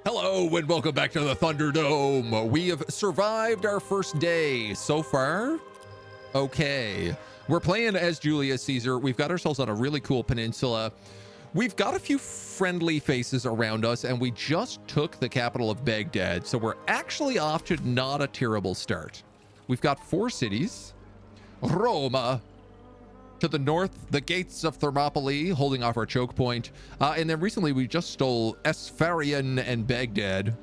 Hello and welcome back to the Thunderdome. We have survived our first day so far. Okay, we're playing as Julius Caesar. We've got ourselves on a really cool peninsula. We've got a few friendly faces around us, and we just took the capital of Baghdad, so we're actually off to not a terrible start. We've got 4 cities. Roma. To the north, the gates of Thermopylae, holding off our choke point. And then recently we just stole Espharian and Baghdad,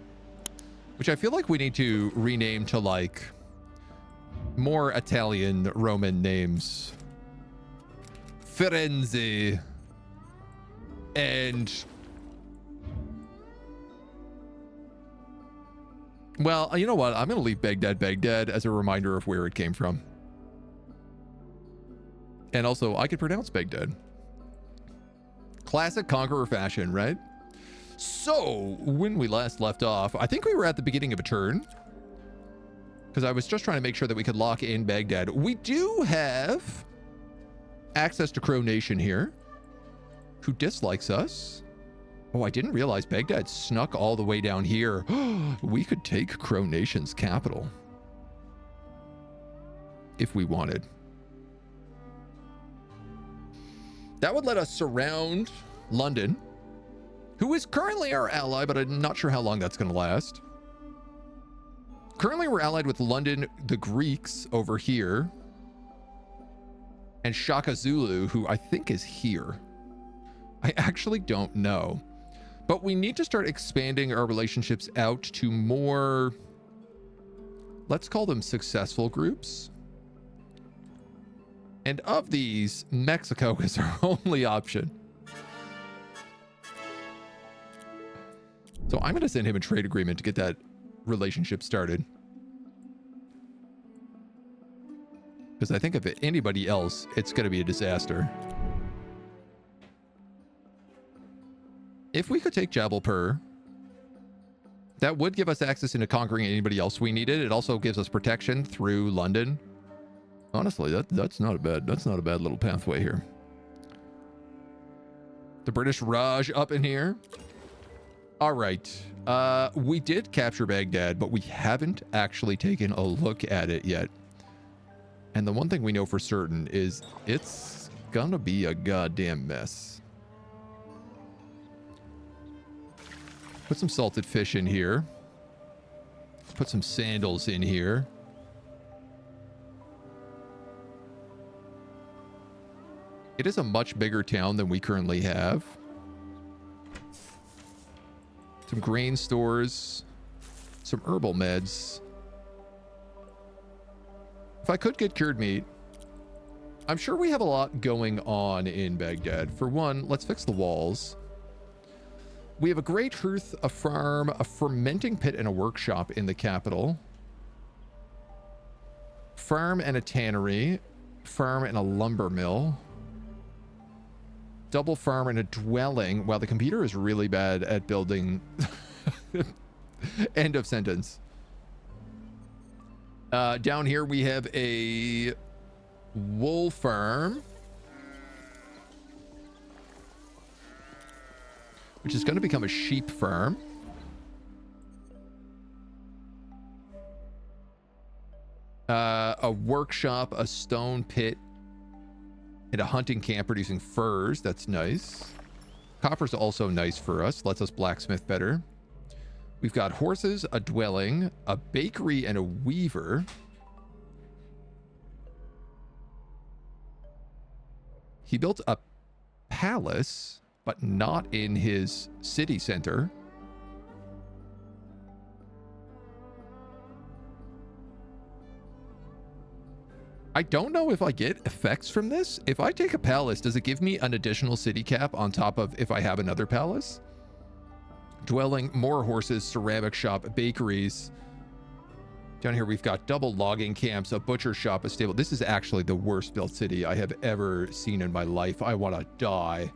which I feel like we need to rename to like more Italian Roman names. Firenze and... Well, you know what? I'm going to leave Baghdad as a reminder of where it came from. And also, I could pronounce Baghdad. Classic conqueror fashion, right? So, when we last left off, I think we were at the beginning of a turn. Because I was just trying to make sure that we could lock in Baghdad. We do have access to Crow Nation here, who dislikes us. Oh, I didn't realize Baghdad snuck all the way down here. We could take Crow Nation's capital. If we wanted. That would let us surround London, who is currently our ally, but I'm not sure how long that's going to last. Currently, we're allied with London, the Greeks over here, and Shaka Zulu, who I think is here. I actually don't know. But we need to start expanding our relationships out to more, let's call them successful groups. And of these, Mexico is our only option. So I'm going to send him a trade agreement to get that relationship started. Because I think if anybody else, it's going to be a disaster. If we could take Jabalpur, that would give us access into conquering anybody else we needed. It also gives us protection through London. Honestly, that's not a bad little pathway here. The British Raj up in here. All right. We did capture Baghdad, but we haven't actually taken a look at it yet. And the one thing we know for certain is it's gonna be a goddamn mess. Put some salted fish in here. Put some sandals in here. It is a much bigger town than we currently have. Some grain stores, some herbal meds. If I could get cured meat, I'm sure we have a lot going on in Baghdad. For one, let's fix the walls. We have a great hearth, a farm, a fermenting pit, and a workshop in the capital. Farm and a tannery. Farm and a lumber mill. Double farm and a dwelling. Wow, the computer is really bad at building. End of sentence. Down here we have a wool farm, which is going to become a sheep farm. A workshop, a stone pit, and a hunting camp producing furs. That's nice. Copper's also nice for us. Lets us blacksmith better. We've got horses, a dwelling, a bakery, and a weaver. He built a palace, but not in his city center. I don't know if I get effects from this. If I take a palace, does it give me an additional city cap on top of if I have another palace? Dwelling, more horses, ceramic shop, bakeries. Down here we've got double logging camps, a butcher shop, a stable. This is actually the worst built city I have ever seen in my life. I want to die.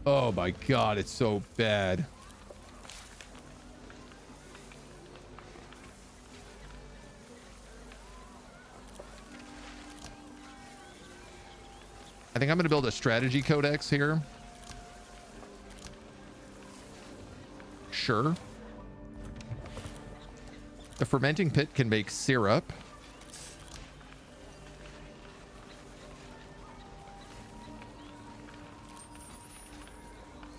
Oh my god, it's so bad. I think I'm going to build a strategy codex here. Sure. The fermenting pit can make syrup.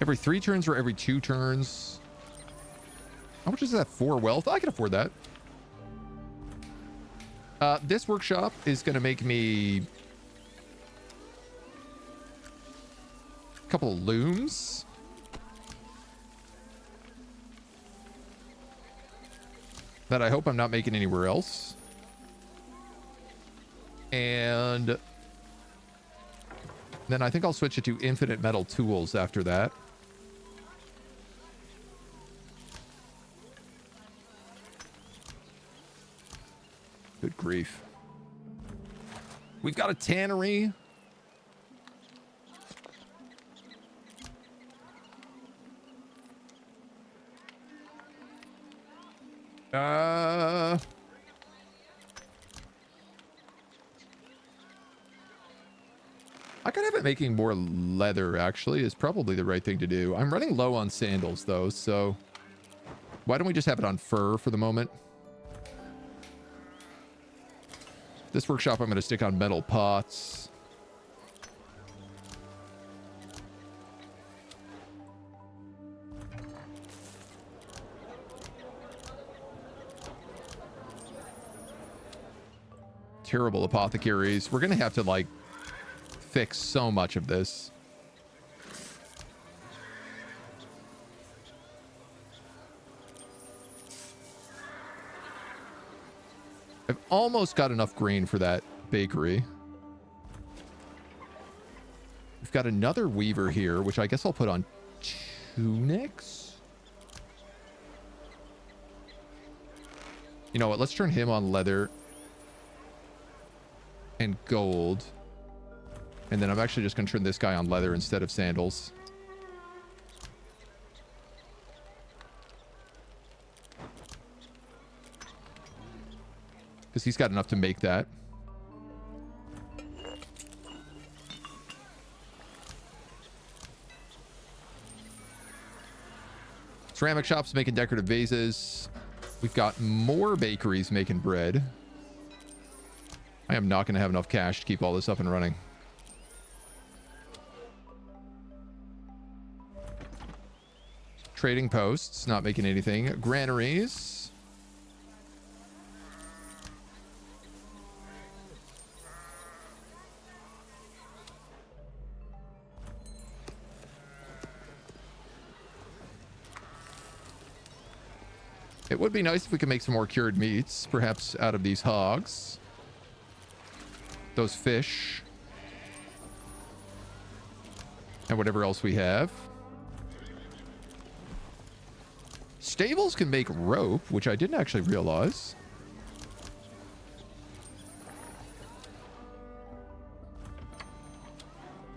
Every 3 turns or every 2 turns? How much is that? 4 wealth? I can afford that. This workshop is going to make me a couple of looms. That I hope I'm not making anywhere else. And then I think I'll switch it to infinite metal tools after that. Good grief. We've got a tannery. I could have it making more leather, actually, is probably the right thing to do. I'm running low on sandals, though, so why don't we just have it on fur for the moment? This workshop I'm going to stick on metal pots. Terrible apothecaries. We're going to have to, like, fix so much of this. I've almost got enough grain for that bakery. We've got another weaver here, which I guess I'll put on tunics. You know what? Let's turn him on leather and gold. And then I'm actually just going to turn this guy on leather instead of sandals. Because he's got enough to make that. Ceramic shops making decorative vases. We've got more bakeries making bread. I am not going to have enough cash to keep all this up and running. Trading posts, not making anything. Granaries. It would be nice if we could make some more cured meats, perhaps out of these hogs. Those fish. And whatever else we have. Stables can make rope, which I didn't actually realize.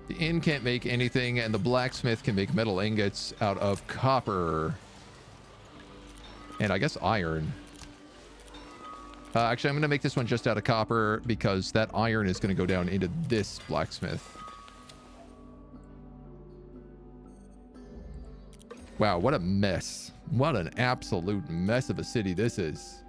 The inn can't make anything, and the blacksmith can make metal ingots out of copper. And I guess iron. Actually, I'm going to make this one just out of copper because that iron is going to go down into this blacksmith. Wow, what a mess. What an absolute mess of a city this is.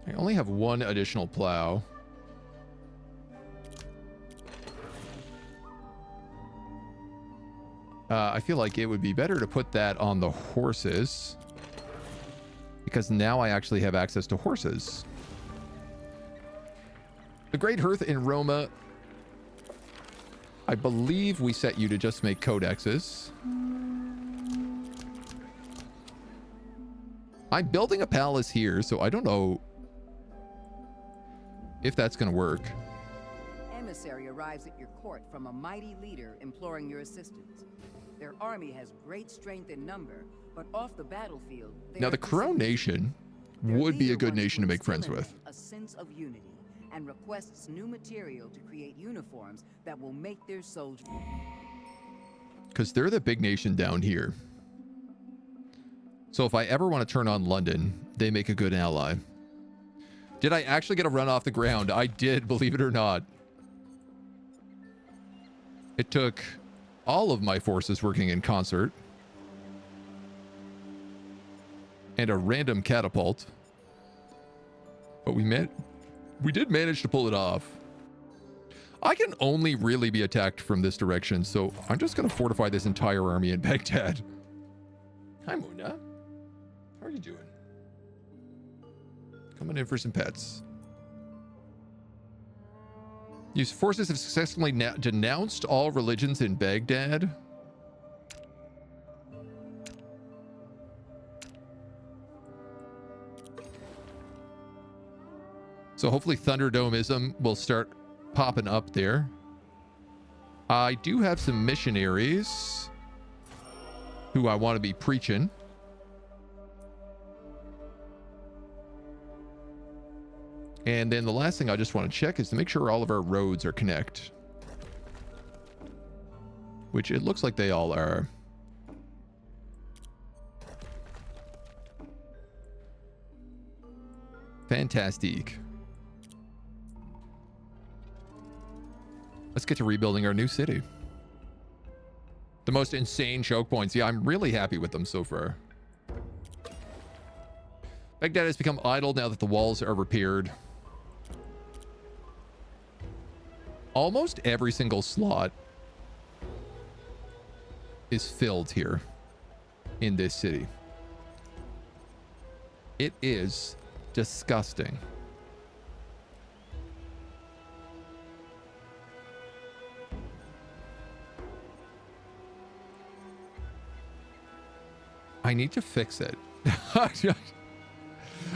I only have one additional plow. I feel like it would be better to put that on the horses, because now I actually have access to horses. The Great Hearth in Roma, I believe we set you to just make codexes. I'm building a palace here, so I don't know if that's going to work. Emissary arrives at your court from a mighty leader imploring your assistance. Their army has great strength in number, but off the battlefield... Now, the Crow Nation would be a good nation to make friends with. A sense of unity and requests new material to create uniforms that will make their soldiers... Because they're the big nation down here. So if I ever want to turn on London, they make a good ally. Did I actually get a run off the ground? I did, believe it or not. It took all of my forces working in concert. And a random catapult. But we did manage to pull it off. I can only really be attacked from this direction, so I'm just going to fortify this entire army in Baghdad. Hi, Muna. How are you doing? Coming in for some pets. Your forces have successfully denounced all religions in Baghdad. So hopefully Thunderdomeism will start popping up there. I do have some missionaries who I want to be preaching. And then the last thing I just want to check is to make sure all of our roads are connect. Which it looks like they all are. Fantastic. Let's get to rebuilding our new city. The most insane choke points. Yeah, I'm really happy with them so far. Baghdad has become idle now that the walls are repaired. Almost every single slot is filled here in this city. It is disgusting. I need to fix it.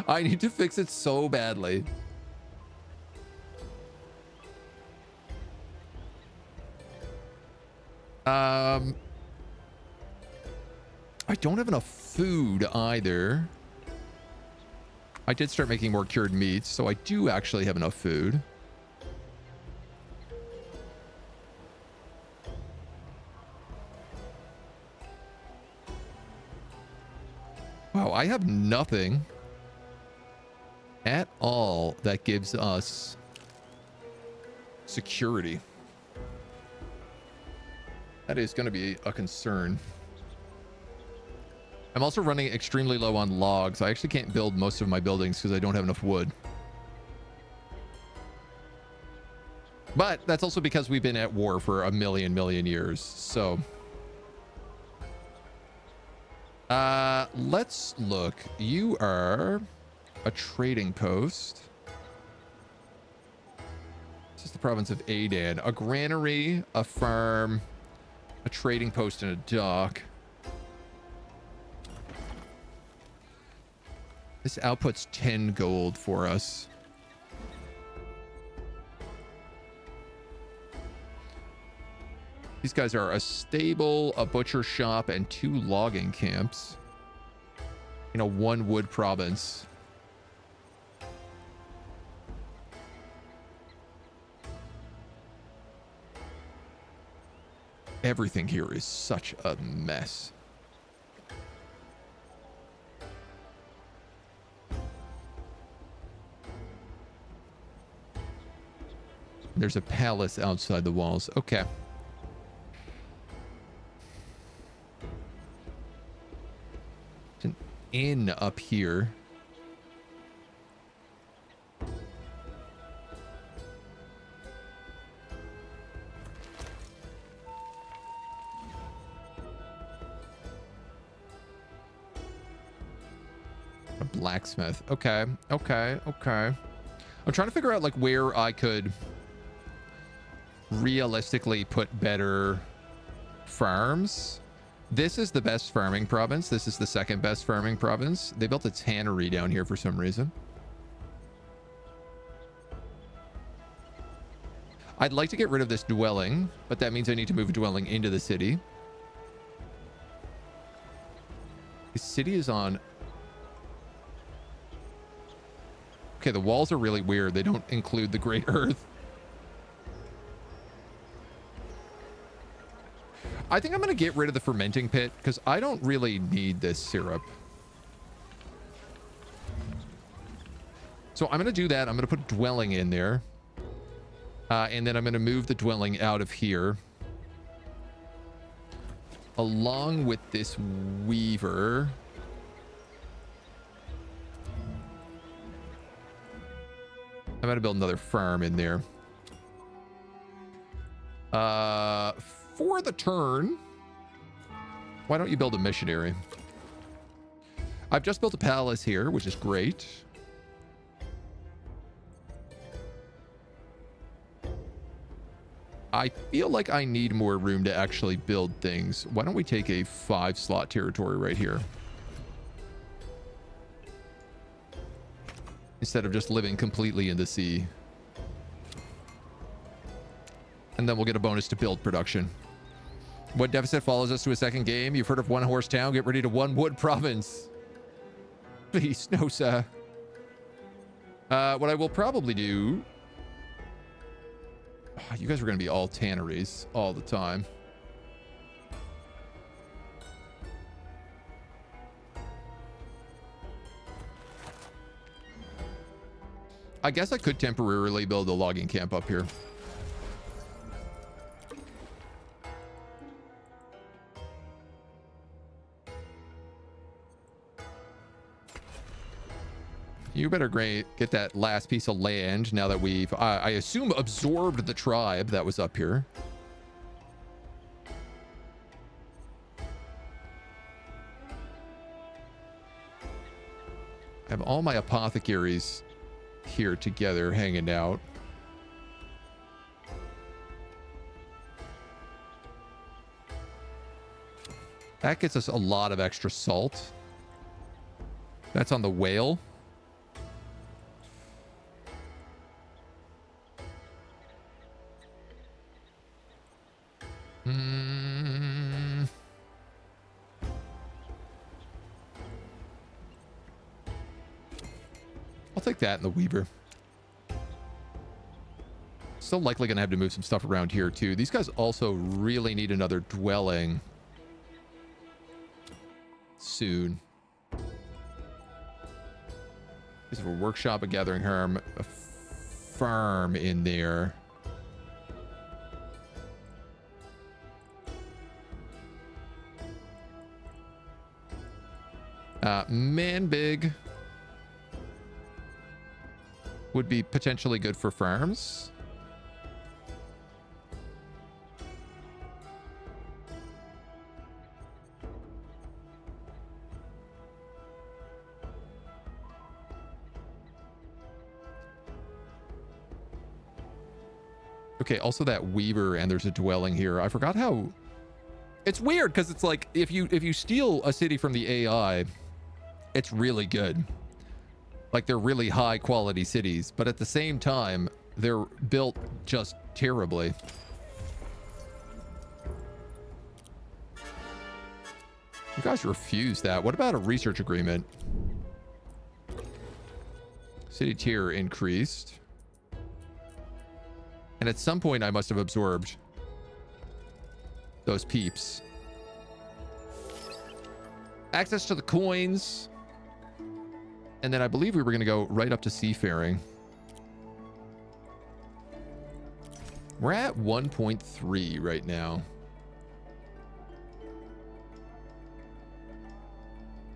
I need to fix it so badly. I don't have enough food either. I did start making more cured meats, so I do actually have enough food. Wow, I have nothing at all that gives us security. That is going to be a concern. I'm also running extremely low on logs. I actually can't build most of my buildings because I don't have enough wood. But that's also because we've been at war for a million years. So let's look. You are a trading post. This is the province of Adan. A granary, a farm, a trading post, and a dock. This outputs 10 gold for us. These guys are a stable, a butcher shop, and 2 logging camps in a 1 wood province. Everything here is such a mess. There's a palace outside the walls. Okay. It's an inn up here. A blacksmith. Okay. Okay. Okay. I'm trying to figure out like where I could realistically put better farms. This is the best farming province. This is the second best farming province. They built a tannery down here for some reason. I'd like to get rid of this dwelling, but that means I need to move a dwelling into the city. The city is on... Okay, the walls are really weird. They don't include the Great Earth. I think I'm going to get rid of the fermenting pit because I don't really need this syrup. So I'm going to do that. I'm going to put dwelling in there. And then I'm going to move the dwelling out of here. along with this weaver. I'm gonna build another farm in there. For the turn, why don't you build a missionary? I've just built a palace here, which is great. I feel like I need more room to actually build things. Why don't we take a 5-slot territory right here? Instead of just living completely in the sea. And then we'll get a bonus to build production. What deficit follows us to a second game? You've heard of One Horse Town? Get ready to One Wood Province. Please, no, sir. What I will probably do... Oh, you guys are going to be all tanneries all the time. I guess I could temporarily build a logging camp up here. You better get that last piece of land now that we've, I assume, absorbed the tribe that was up here. I have all my apothecaries here together hanging out. That gets us a lot of extra salt. That's on the whale. I'll take that in the weaver. Still likely gonna have to move some stuff around here too. These guys also really need another dwelling soon. There's a workshop, a gathering harm, a farm in there. Man big would be potentially good for farms. Okay, also that weaver, and there's a dwelling here. I forgot how it's weird because it's like if you steal a city from the AI, it's really good. Like they're really high quality cities, but at the same time, they're built just terribly. You guys refuse that. What about a research agreement? City tier increased. And at some point I must have absorbed those peeps. Access to the coins. And then I believe we were going to go right up to seafaring. We're at 1.3 right now.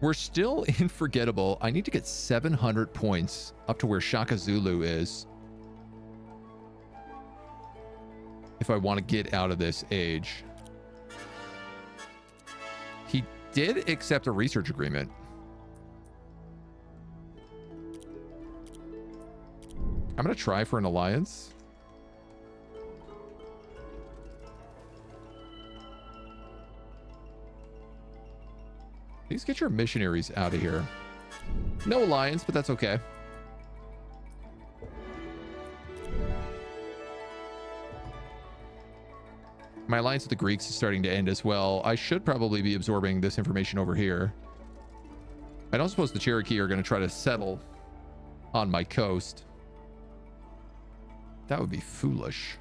We're still unforgettable. I need to get 700 points up to where Shaka Zulu is if I want to get out of this age. He did accept a research agreement. I'm going to try for an alliance. Please get your missionaries out of here. No alliance, but that's okay. My alliance with the Greeks is starting to end as well. I should probably be absorbing this information over here. I don't suppose the Cherokee are going to try to settle on my coast. That would be foolish.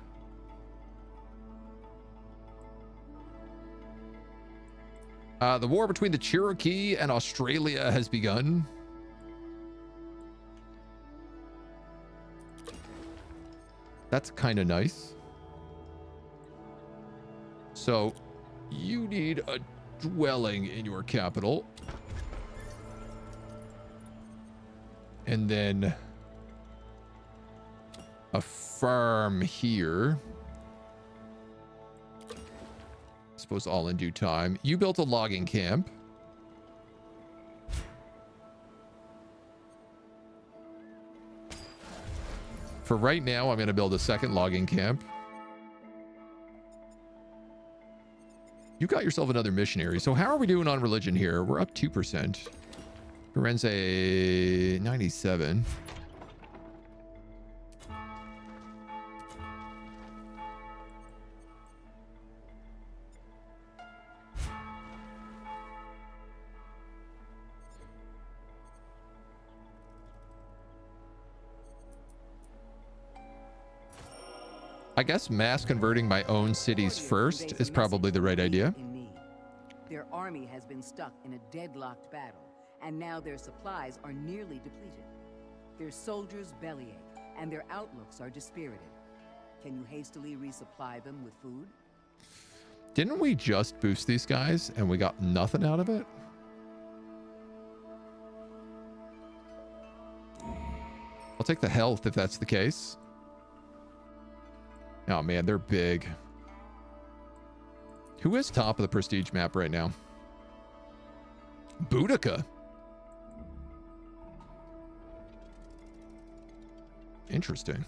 The war between the Cherokee and Australia has begun. That's kind of nice. So You need a dwelling in your capital. And then a farm here. I suppose all in due time. You built a logging camp. For right now, I'm going to build a second logging camp. You got yourself another missionary. So how are we doing on religion here? We're up 2%. Firenze, 97. I guess mass converting my own cities first is probably the right idea. Their army has been stuck in a deadlocked battle, and now their supplies are nearly depleted. Their soldiers bellyache, and their outlooks are dispirited. Can you hastily resupply them with food? Didn't we just boost these guys and we got nothing out of it? I'll take the health if that's the case. Oh man, they're big. Who is top of the prestige map right now? Boudica. Interesting.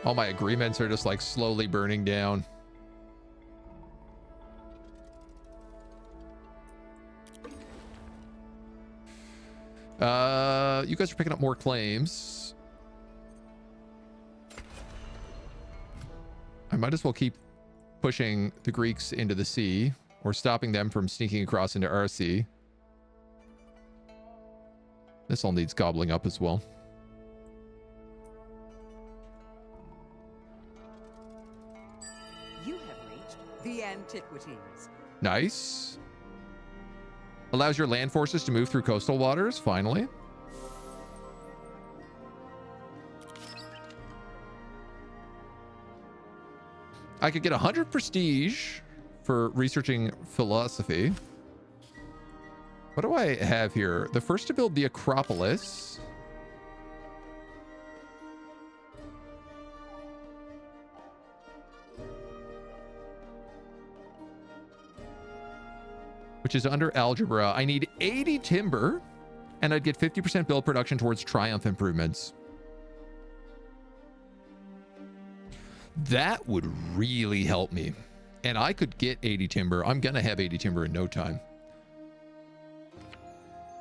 All my agreements are just like slowly burning down. You guys are picking up more claims. I might as well keep pushing the Greeks into the sea or stopping them from sneaking across into our sea. This all needs gobbling up as well. You have reached the antiquities. Nice. Allows your land forces to move through coastal waters, finally. I could get 100 prestige for researching philosophy. What do I have here? The first to build the Acropolis. Which is under algebra. I need 80 timber, and I'd get 50% build production towards triumph improvements. That would really help me. And I could get 80 timber. I'm going to have 80 timber in no time.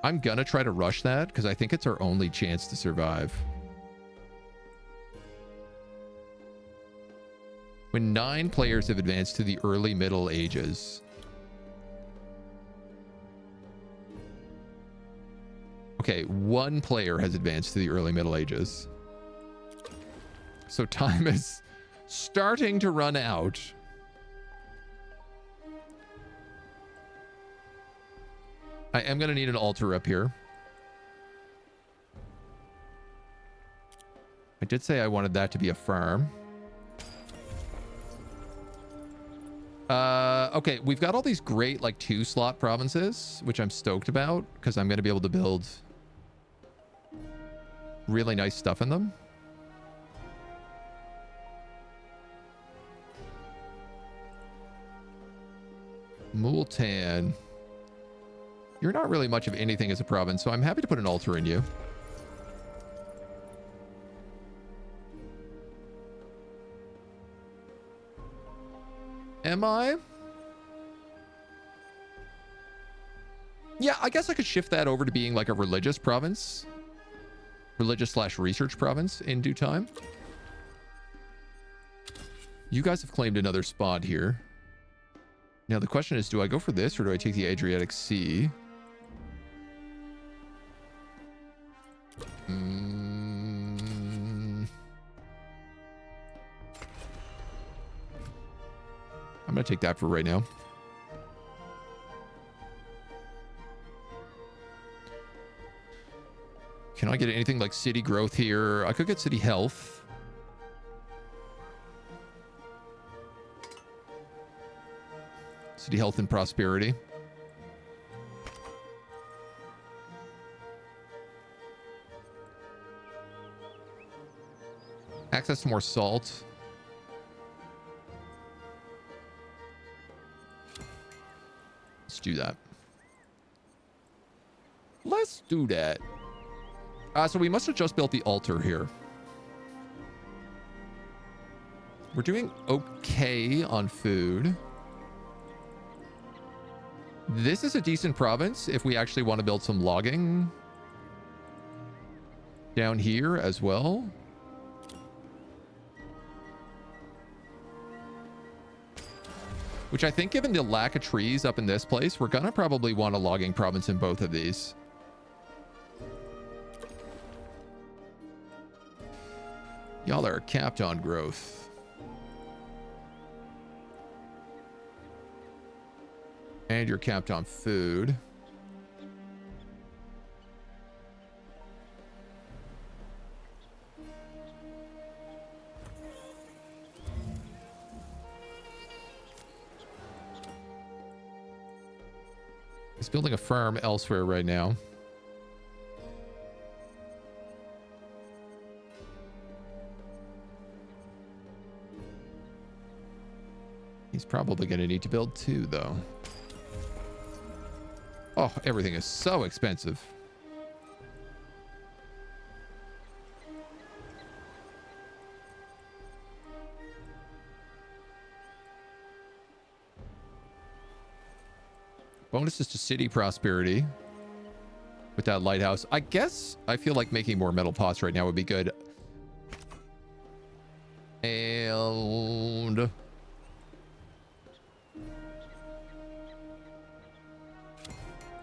I'm going to try to rush that because I think it's our only chance to survive. When 9 players have advanced to the early Middle Ages. Okay, 1 player has advanced to the early Middle Ages. So time is starting to run out. I am going to need an altar up here. I did say I wanted that to be a farm. Okay, we've got all these great like 2-slot provinces, which I'm stoked about because I'm going to be able to build really nice stuff in them. Multan. You're not really much of anything as a province, so I'm happy to put an altar in you. Am I? Yeah, I guess I could shift that over to being like a religious province. Religious/research province in due time. You guys have claimed another spot here. Now the question is, do I go for this or do I take the Adriatic Sea? I'm going to take that for right now. Can I get anything like city growth here? I could get city health. City health and prosperity. Access to more salt. Let's do that. Let's do that. So we must have just built the altar here. We're doing okay on food. This is a decent province if we actually want to build some logging down here as well. Which I think, given the lack of trees up in this place, we're going to probably want a logging province in both of these. Y'all are capped on growth. And you're capped on food. He's building a farm elsewhere right now. He's probably going to need to build two, though. Oh, everything is so expensive. Bonuses to city prosperity with that lighthouse. I guess I feel like making more metal pots right now would be good. And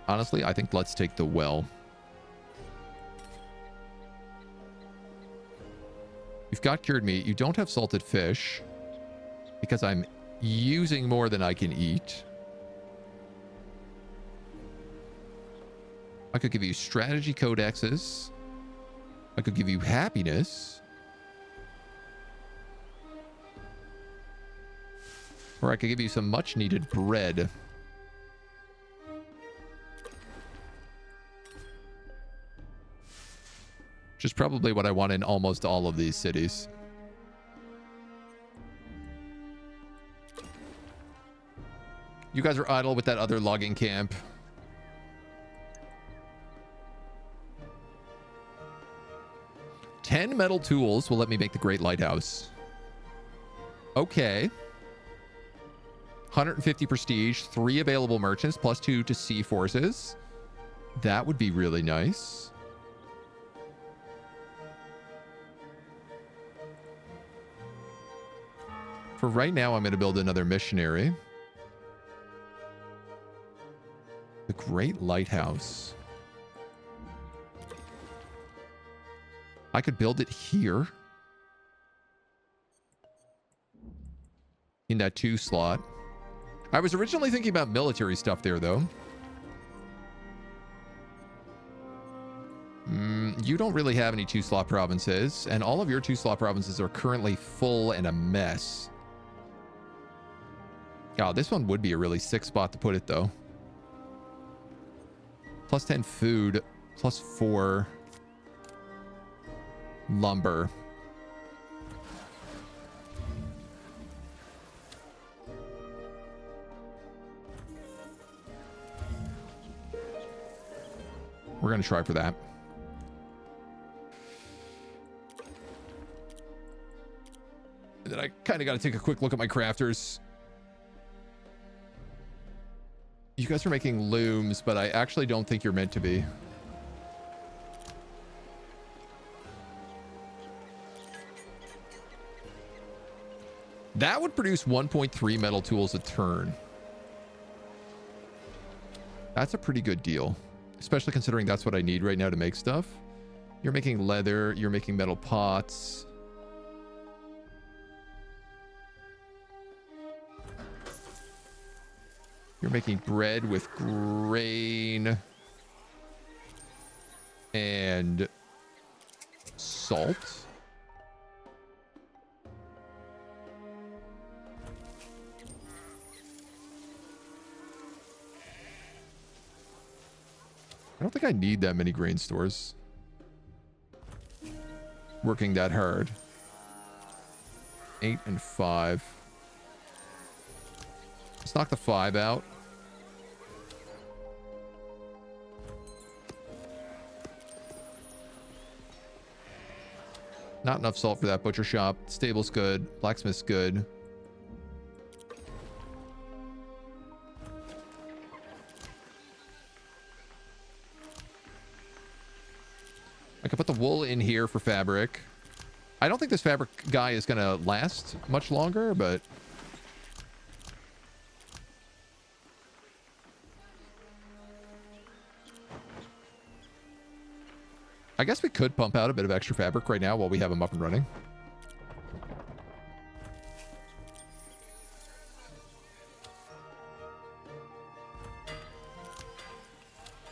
honestly, I think let's take the well. You've got cured meat. You don't have salted fish because I'm using more than I can eat. I could give you strategy codexes. I could give you happiness. Or I could give you some much needed bread. Which is probably what I want in almost all of these cities. You guys are idle with that other logging camp. Ten metal tools will let me make the Great Lighthouse. Okay. 150 prestige, 3 available merchants, +2 to sea forces. That would be really nice. For right now, I'm going to build another missionary. The Great Lighthouse. I could build it here. In that 2 slot. I was originally thinking about military stuff there, though. You don't really have any 2-slot provinces, and all of your 2-slot provinces are currently full and a mess. God, this one would be a really sick spot to put it, though. +10 food, +4 lumber. We're going to try for that. And then I kind of got to take a quick look at my crafters. You guys are making looms, but I actually don't think you're meant to be. That would produce 1.3 metal tools a turn. That's a pretty good deal, especially considering that's what I need right now to make stuff. You're making leather, you're making metal pots. You're making bread with grain and salt. I don't think I need that many grain stores. Working that hard. 8 and 5. Let's knock the 5 out. Not enough salt for that butcher shop. Stable's good. Blacksmith's good. I could put the wool in here for fabric. I don't think this fabric guy is going to last much longer, but... I guess we could pump out a bit of extra fabric right now while we have him up and running.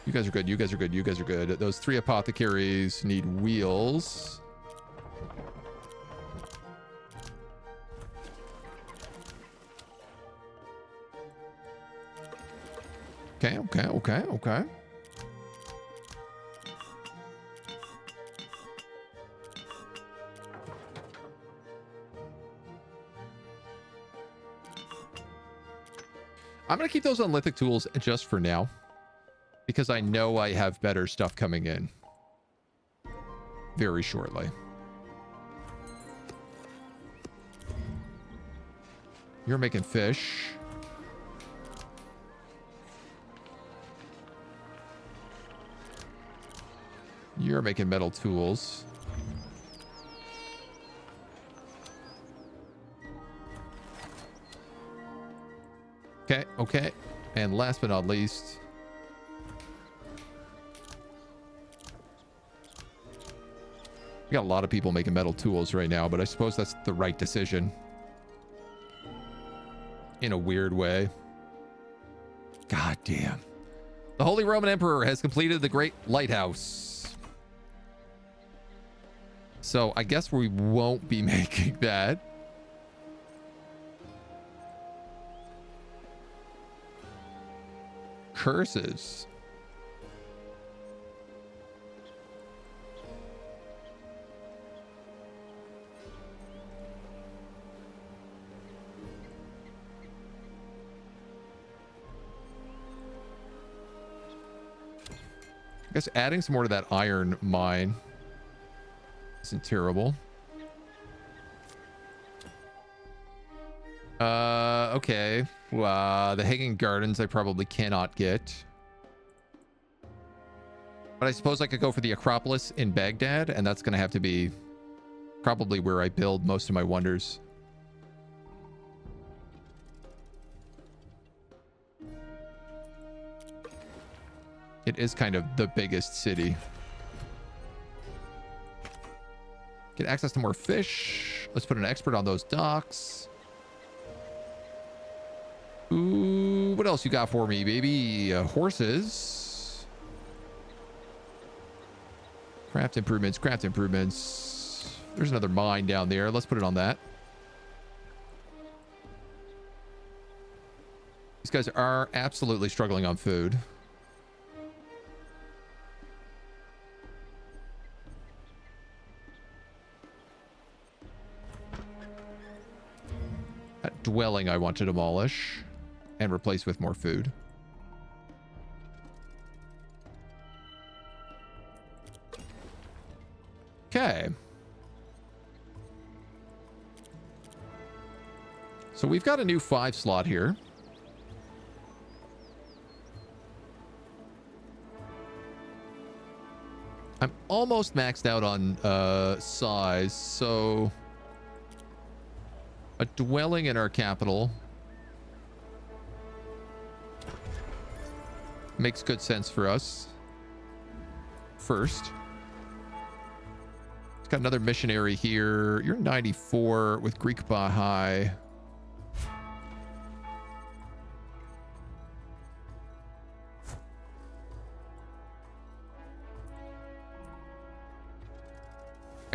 You guys are good. You guys are good. You guys are good. Those 3 apothecaries need wheels. Okay, okay, okay, okay. I'm going to keep those on lithic tools just for now, because I know I have better stuff coming in very shortly. You're making fish. You're making metal tools. Okay, okay. And last but not least, we got a lot of people making metal tools right now, but I suppose that's the right decision. In a weird way. God damn. The Holy Roman Emperor has completed the Great Lighthouse. So I guess we won't be making that. Curses. I guess adding some more to that iron mine isn't terrible. Okay. The hanging gardens I probably cannot get. But I suppose I could go for the Acropolis in Baghdad, and that's going to have to be probably where I build most of my wonders. It is kind of the biggest city. Get access to more fish. Let's put an expert on those docks. Ooh, what else you got for me, baby? Horses. Craft improvements, craft improvements. There's another mine down there. Let's put it on that. These guys are absolutely struggling on food. That dwelling I want to demolish and replace with more food. Okay. So we've got a new 5 slot here. I'm almost maxed out on size, so a dwelling in our capital makes good sense for us. First, it's got another missionary here. You're 94 with Greek Baha'i.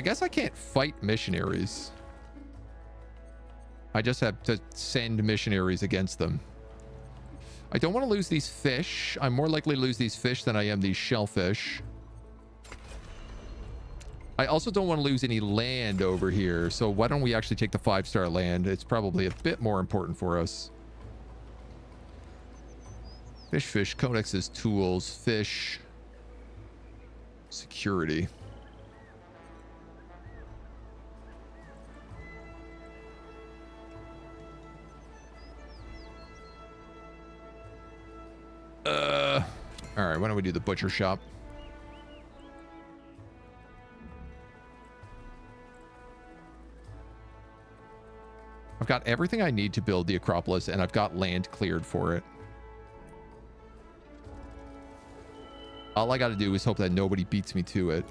I guess I can't fight missionaries. I just have to send missionaries against them. I don't want to lose these fish. I'm more likely to lose these fish than I am these shellfish. I also don't want to lose any land over here. So why don't we actually take the 5-star land? It's probably a bit more important for us. Fish, codexes, tools, fish, security. All right, why don't we do the butcher shop? I've got everything I need to build the Acropolis, and I've got land cleared for it. All I got to do is hope that nobody beats me to it.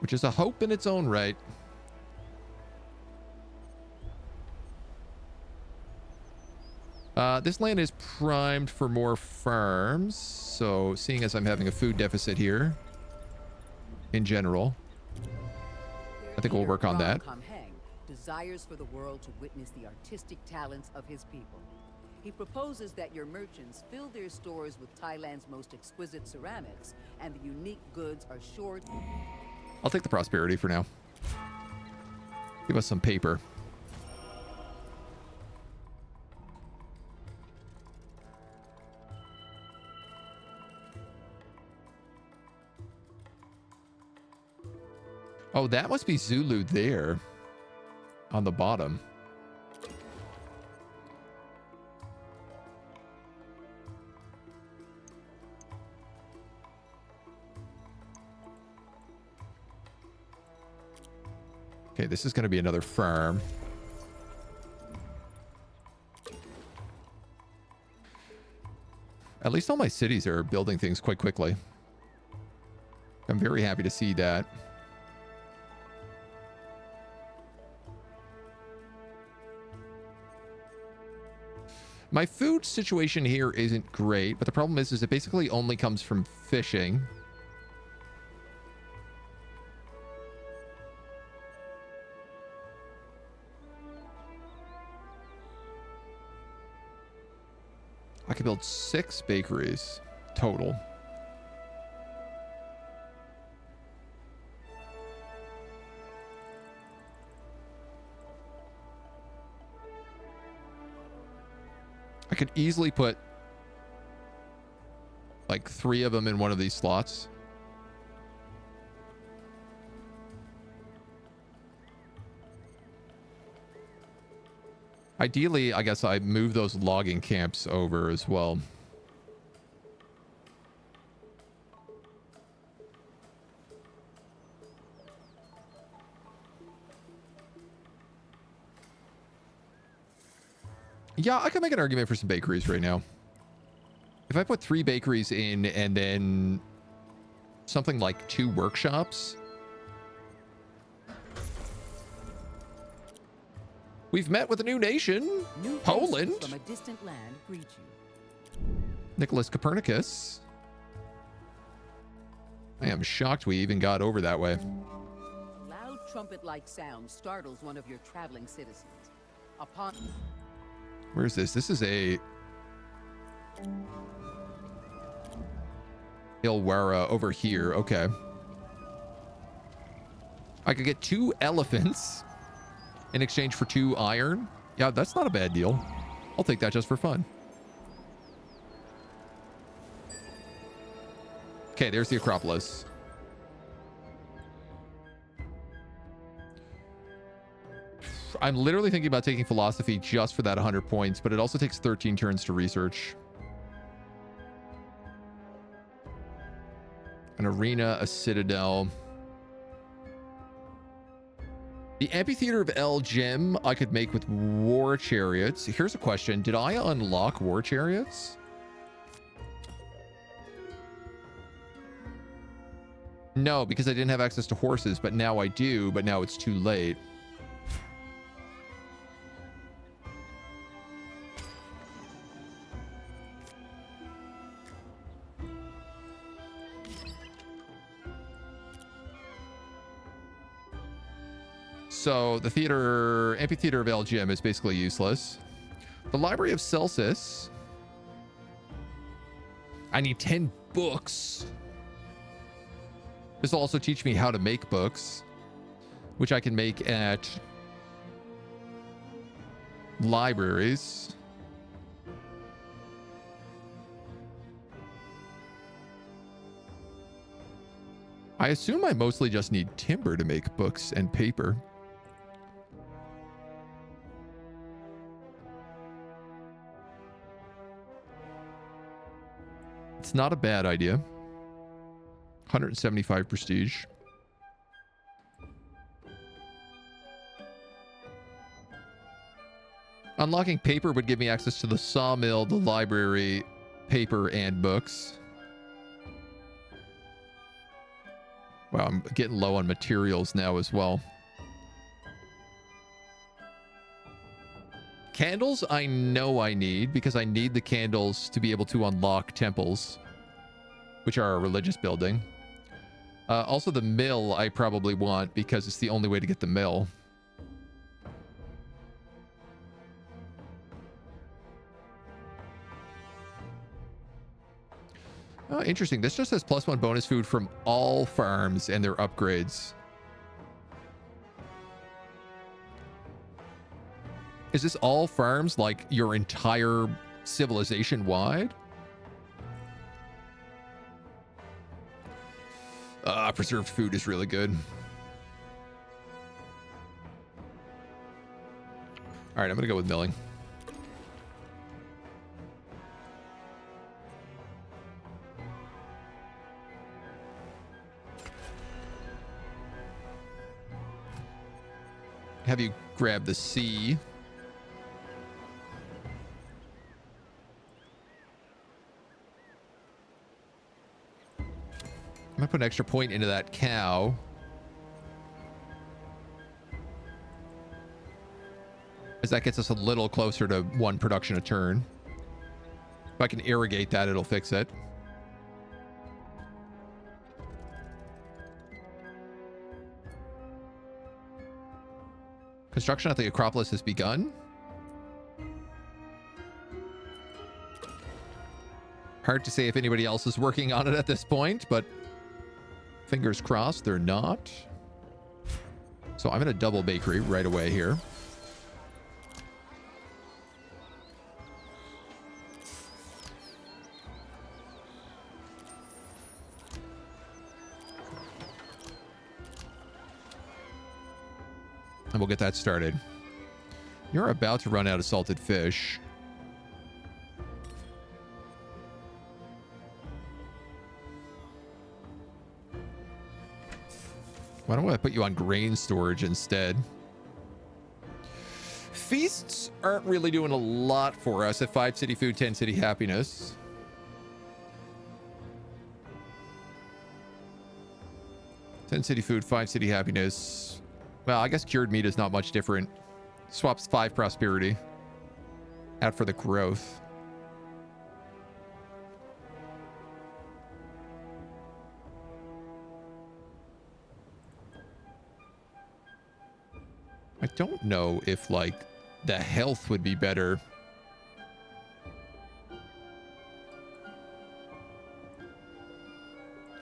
Which is a hope in its own right. This land is primed for more farms. So seeing as I'm having a food deficit here, in general, I think we'll work on that. Desires for the world to witness the artistic talents of his people. He proposes that your merchants fill their stores with Thailand's most exquisite ceramics, and the unique goods are sure. I'll take the prosperity for now. Give us some paper. Oh, that must be Zulu there on the bottom. Okay, this is going to be another farm. At least all my cities are building things quite quickly. I'm very happy to see that. My food situation here isn't great, but the problem is it basically only comes from fishing. I could build 6 bakeries total. I could easily put like 3 of them in one of these slots. Ideally, I guess I move those logging camps over as well. Yeah, I can make an argument for some bakeries right now. If I put 3 bakeries in and then something like 2 workshops. We've met with a new nation, Poland. From a distant land greet you. Nicholas Copernicus. I am shocked we even got over that way. Loud trumpet-like sound startles one of your traveling citizens. Upon Where's this? This is a Ilwara over here. Okay. I could get 2 elephants in exchange for 2 iron. Yeah, that's not a bad deal. I'll take that just for fun. Okay, there's the Acropolis. I'm literally thinking about taking philosophy just for that 100 points, but it also takes 13 turns to research. An arena, a citadel. The amphitheater of El Gem I could make with war chariots. Here's a question. Did I unlock war chariots? No, because I didn't have access to horses, but now I do, but now it's too late. So the amphitheater of LGM is basically useless. The Library of Celsius. I need 10 books. This will also teach me how to make books, which I can make at libraries. I assume I mostly just need timber to make books and paper. It's not a bad idea. 175 prestige. Unlocking paper would give me access to the sawmill, the library, paper, and books. Wow, I'm getting low on materials now as well. Candles, I know I need, because I need the candles to be able to unlock temples, which are a religious building. Also, the mill I probably want, because it's the only way to get the mill. Oh, interesting. This just has +1 bonus food from all farms and their upgrades. Is this all farms, like your entire civilization wide? Preserved food is really good. All right, I'm going to go with milling. Have you grab the C? I'm gonna put an extra point into that cow. As that gets us a little closer to 1 production a turn. If I can irrigate that, it'll fix it. Construction at the Acropolis has begun. Hard to say if anybody else is working on it at this point, but fingers crossed they're not. So I'm going to double bakery right away here. And we'll get that started. You're about to run out of salted fish. Why don't I put you on grain storage instead? Feasts aren't really doing a lot for us at 5 city food, 10 city happiness. Ten city food, 5 city happiness. Well, I guess cured meat is not much different. Swaps 5 prosperity out for the growth. I don't know if, like, the health would be better.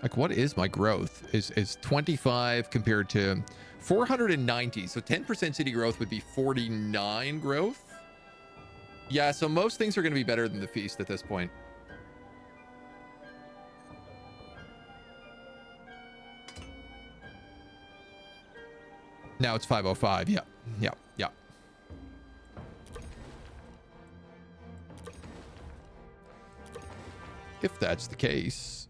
Like, what is my growth? Is 25 compared to 490. So 10% city growth would be 49 growth. Yeah, so most things are going to be better than the feast at this point. Now it's 505. Yeah. If that's the case,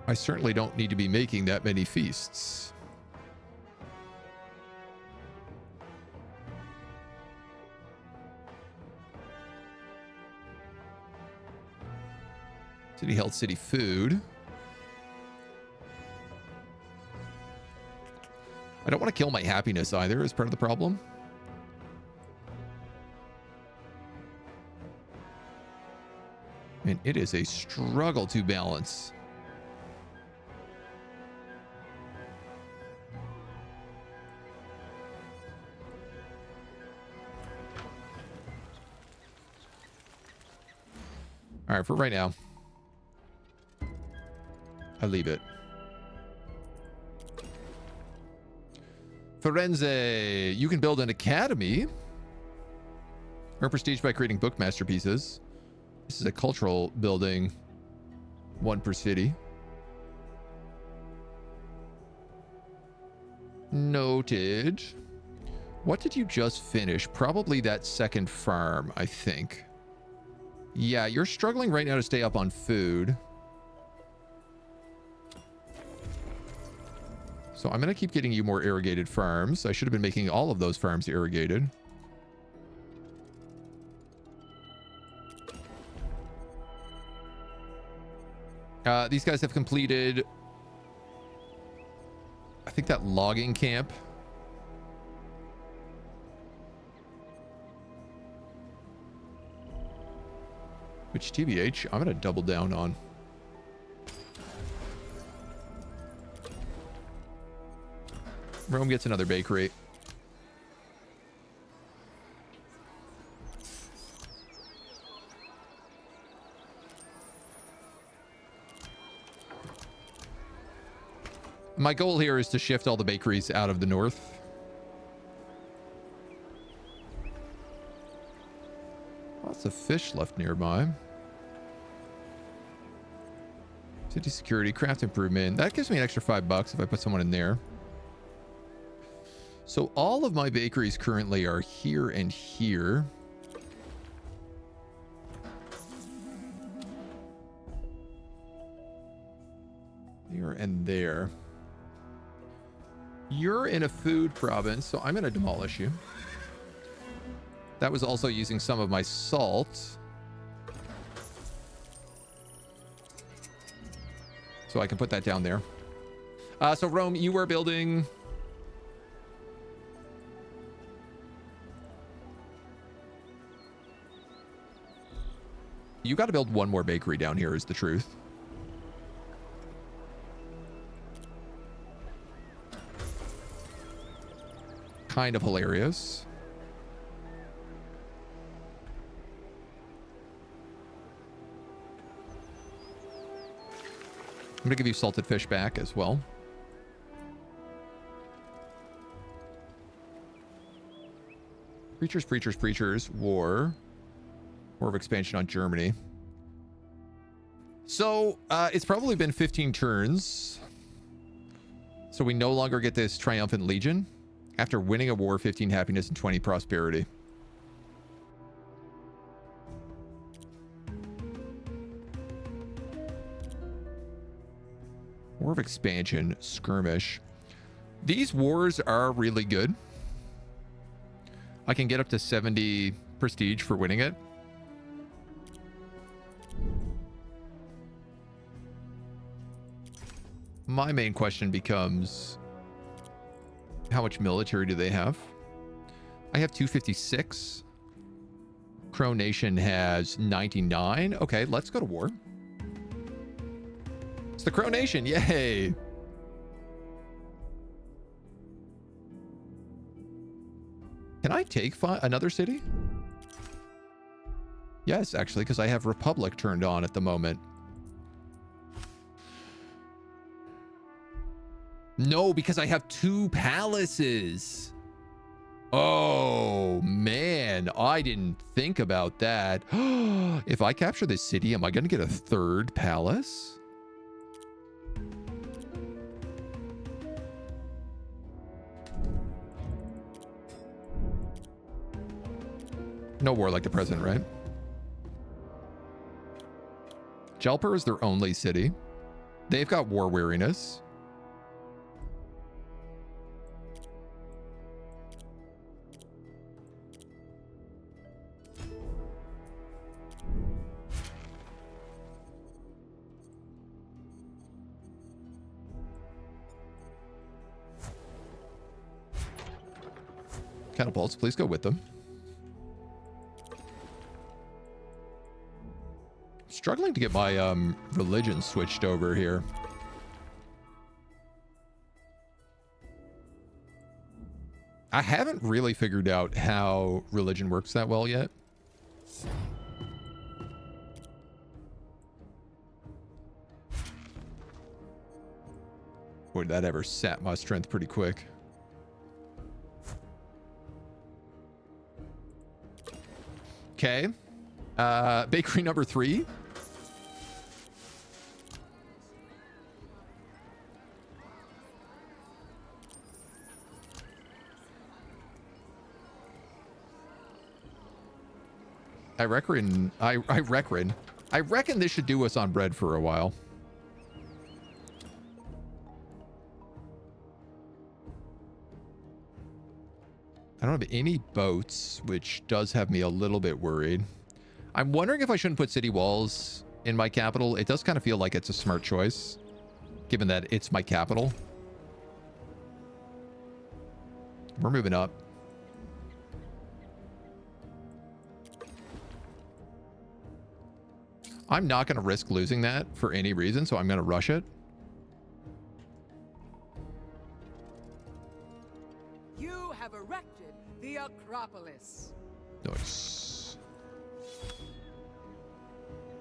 I certainly don't need to be making that many feasts. City health, city food. I don't want to kill my happiness either as part of the problem. And it is a struggle to balance. All right, for right now, I leave it. Firenze, you can build an academy. Earn prestige by creating book masterpieces. This is a cultural building. 1 per city. Noted. What did you just finish? Probably that second farm, I think. Yeah, you're struggling right now to stay up on food. So I'm going to keep getting you more irrigated farms. I should have been making all of those farms irrigated. These guys have completed, I think, that logging camp. Which, TBH, I'm going to double down on. Rome gets another bakery. My goal here is to shift all the bakeries out of the north. Lots of fish left nearby. City security, craft improvement. That gives me an extra $5 if I put someone in there. So all of my bakeries currently are here and here. Here and there. You're in a food province, so I'm going to demolish you. That was also using some of my salt. So I can put that down there. So Rome, you were building... You got to build one more bakery down here is the truth. Kind of hilarious. I'm going to give you salted fish back as well. Preachers, preachers, preachers. War. War of expansion on Germany. So, it's probably been 15 turns. So we no longer get this triumphant legion. After winning a war, 15 happiness and 20 prosperity. War of expansion, skirmish. These wars are really good. I can get up to 70 prestige for winning it. My main question becomes, how much military do they have? I have 256. Crow Nation has 99. Okay, let's go to war. It's the Crow Nation. Yay. Can I take another city? Yes, actually, because I have Republic turned on at the moment. No, because I have 2 palaces. Oh, man. I didn't think about that. If I capture this city, am I going to get a 3rd palace? No war like the present, right? Jalper is their only city. They've got war weariness. Catapults, please go with them. Struggling to get my religion switched over here. I haven't really figured out how religion works that well yet. Boy, did that ever sap my strength pretty quick. Okay. Bakery number 3. I reckon this should do us on bread for a while. I don't have any boats, which does have me a little bit worried. I'm wondering if I shouldn't put city walls in my capital. It does kind of feel like it's a smart choice, given that it's my capital. We're moving up. I'm not going to risk losing that for any reason, so I'm going to rush it. You have erected the Acropolis. Nice.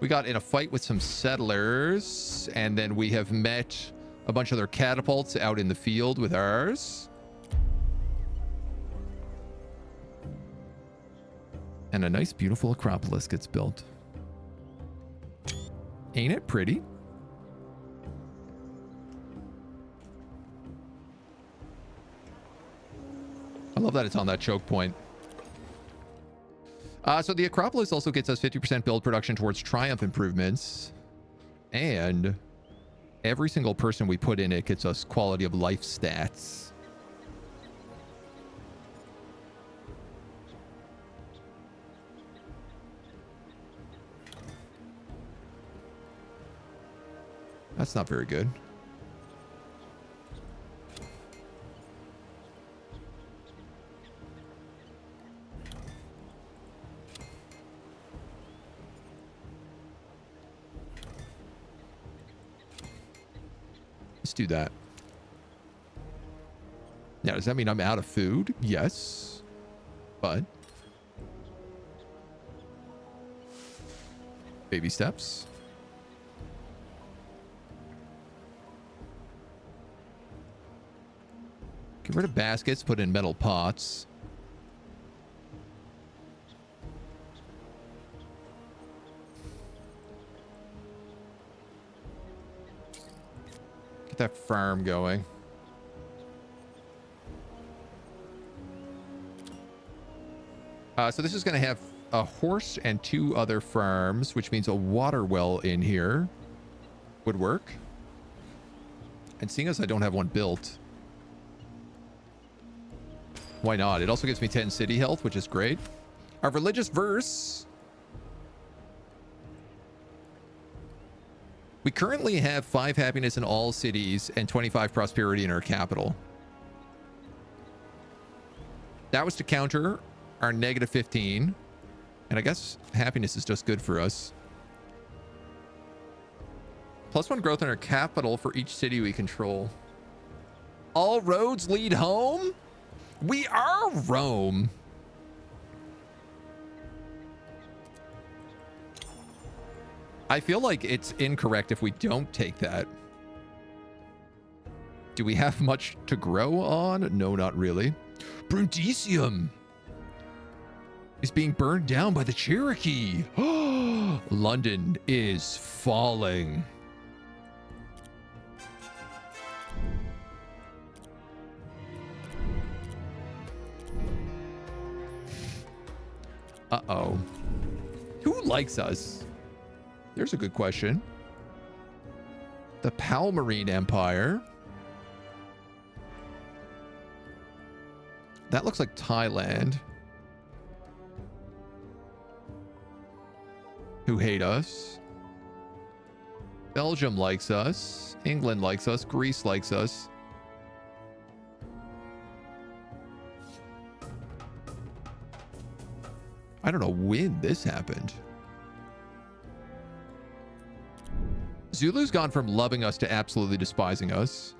We got in a fight with some settlers, and then we have met a bunch of their catapults out in the field with ours. And a nice, beautiful Acropolis gets built. Ain't it pretty? I love that it's on that choke point. So the Acropolis also gets us 50% build production towards Triumph improvements. And every single person we put in it gets us quality of life stats. That's not very good. Let's do that. Now, does that mean I'm out of food? Yes. But baby steps. Get rid of baskets, put in metal pots. Get that farm going. So this is going to have a horse and 2 other farms, which means a water well in here would work. And seeing as I don't have one built, why not? It also gives me 10 city health, which is great. Our religious verse. We currently have 5 happiness in all cities and 25 prosperity in our capital. That was to counter our negative 15. And I guess happiness is just good for us. +1 growth in our capital for each city we control. All roads lead home? We are Rome. I feel like it's incorrect if we don't take that. Do we have much to grow on? No, not really. Brundisium is being burned down by the Cherokee. London is falling. Uh-oh. Who likes us? There's a good question. The Palmarine Empire. That looks like Thailand. Who hate us. Belgium likes us. England likes us. Greece likes us. I don't know when this happened. Zulu's gone from loving us to absolutely despising us.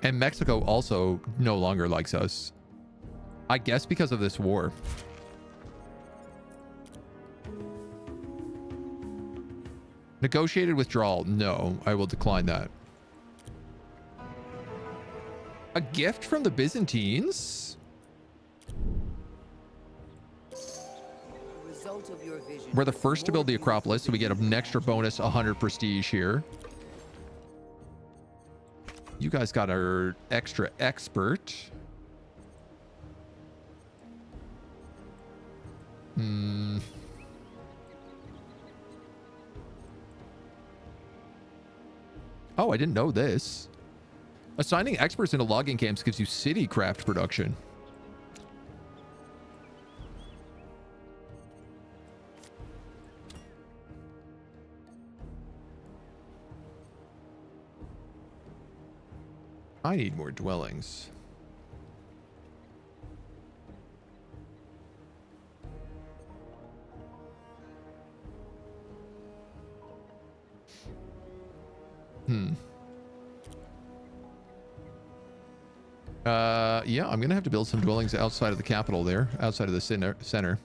And Mexico also no longer likes us. I guess because of this war. Negotiated withdrawal. No, I will decline that. A gift from the Byzantines? We're the first to build the Acropolis, so we get an extra bonus 100 prestige here. You guys got our extra expert. Oh, I didn't know this. Assigning experts into logging camps gives you city craft production. I need more dwellings. Yeah, I'm gonna have to build some dwellings outside of the capital there, outside of the center.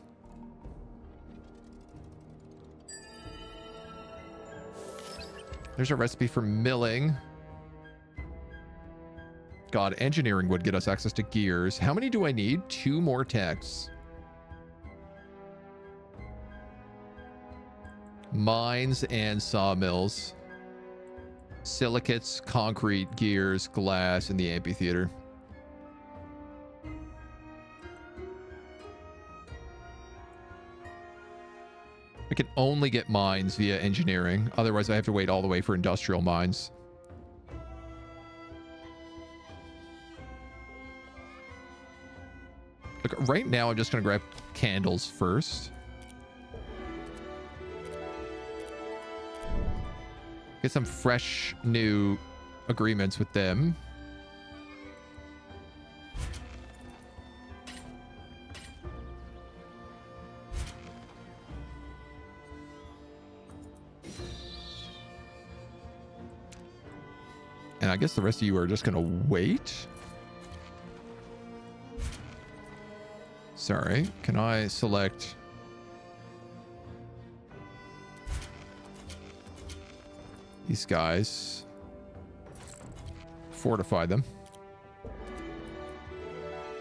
There's a recipe for milling. God, engineering would get us access to gears. How many do I need? 2 more techs. Mines and sawmills. Silicates, concrete, gears, glass, and the amphitheater. I can only get mines via engineering. Otherwise, I have to wait all the way for industrial mines. Look, right now, I'm just going to grab candles first. Get some fresh new agreements with them. And I guess the rest of you are just going to wait. Sorry, can I select... these guys? Fortify them.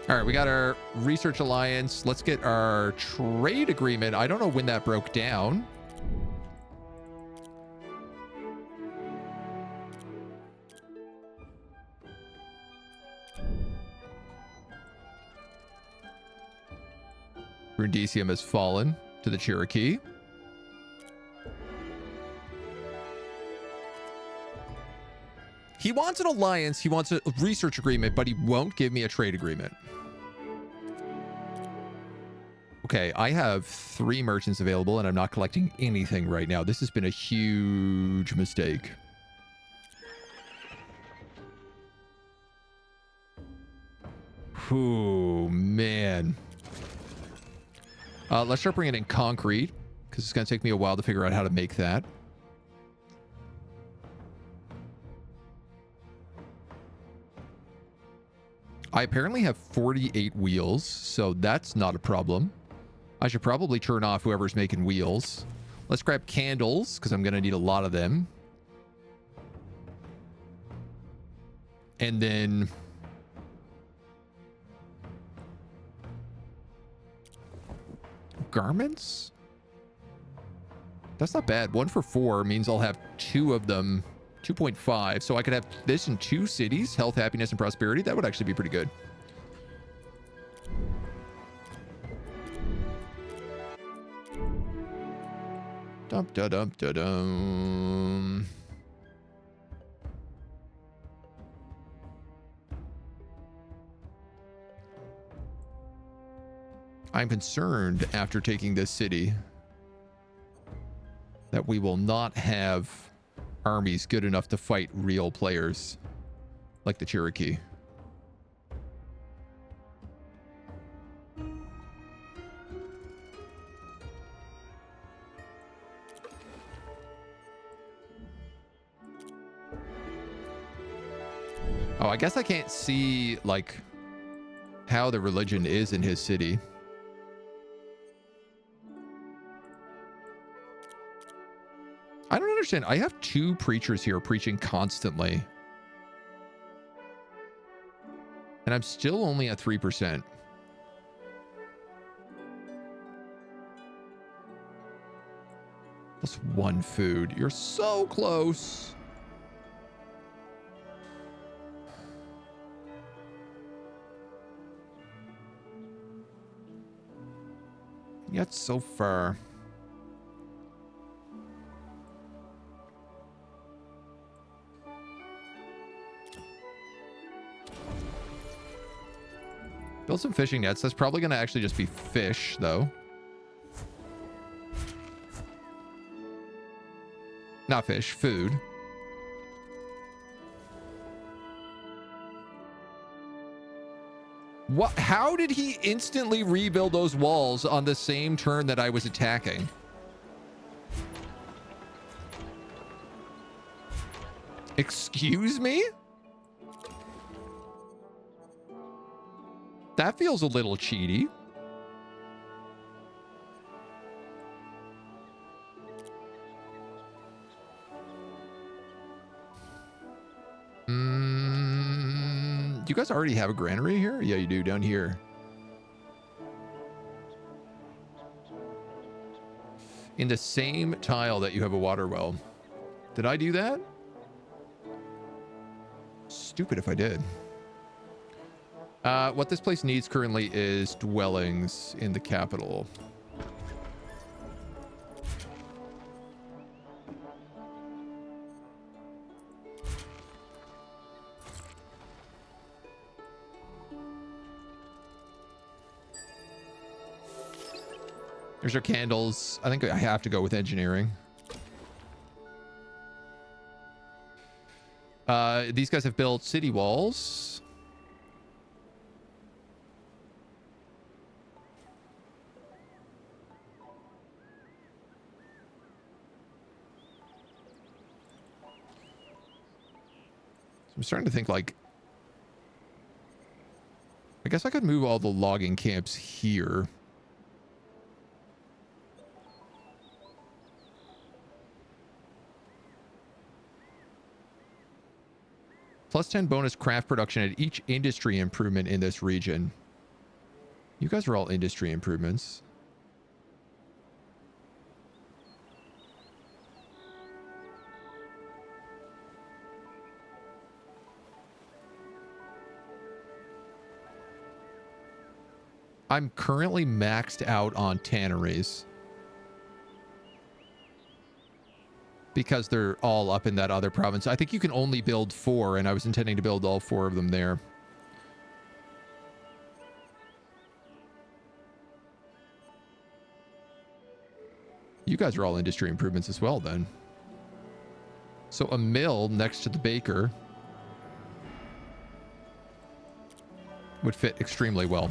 All right, we got our research alliance. Let's get our trade agreement. I don't know when that broke down. Brundisium has fallen to the Cherokee. He wants an alliance, he wants a research agreement, but he won't give me a trade agreement. Okay, I have 3 merchants available and I'm not collecting anything right now. This has been a huge mistake. Whew, man. Let's start bringing in concrete, because it's going to take me a while to figure out how to make that. I apparently have 48 wheels, so that's not a problem. I should probably turn off whoever's making wheels. Let's grab candles, because I'm going to need a lot of them. And then... garments? That's not bad. 1 for 4 means I'll have 2 of them. 2.5. So I could have this in 2 cities. Health, happiness, and prosperity. That would actually be pretty good. Dum da dum da dum. I'm concerned after taking this city that we will not have armies good enough to fight real players like the Cherokee. Oh, I guess I can't see, like, how the religion is in his city. I don't understand. I have 2 preachers here preaching constantly. And I'm still only at 3%. Plus 1 food. You're so close. Yet so far. Build some fishing nets. That's probably going to actually just be fish, though. Not fish, food. What? How did he instantly rebuild those walls on the same turn that I was attacking? Excuse me? That feels a little cheaty. Do you guys already have a granary here? Yeah, you do, down here. In the same tile that you have a water well. Did I do that? Stupid if I did. What this place needs currently is dwellings in the capital. There's our candles. I think I have to go with engineering. These guys have built city walls. I'm starting to think, like, I guess I could move all the logging camps here. Plus 10 bonus craft production at each industry improvement in this region. You guys are all industry improvements. I'm currently maxed out on tanneries. Because they're all up in that other province. I think you can only build 4, and I was intending to build all 4 of them there. You guys are all industry improvements as well, then. So a mill next to the baker would fit extremely well.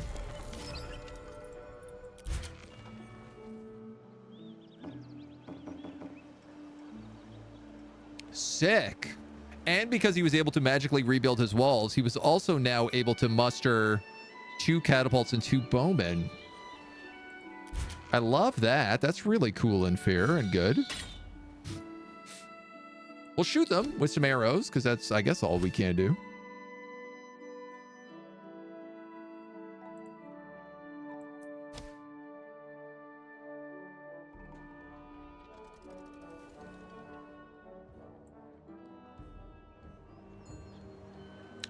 Sick. And because he was able to magically rebuild his walls, he was also now able to muster 2 catapults and 2 bowmen. I love that. That's really cool and fair and good. We'll shoot them with some arrows, because that's, I guess, all we can do.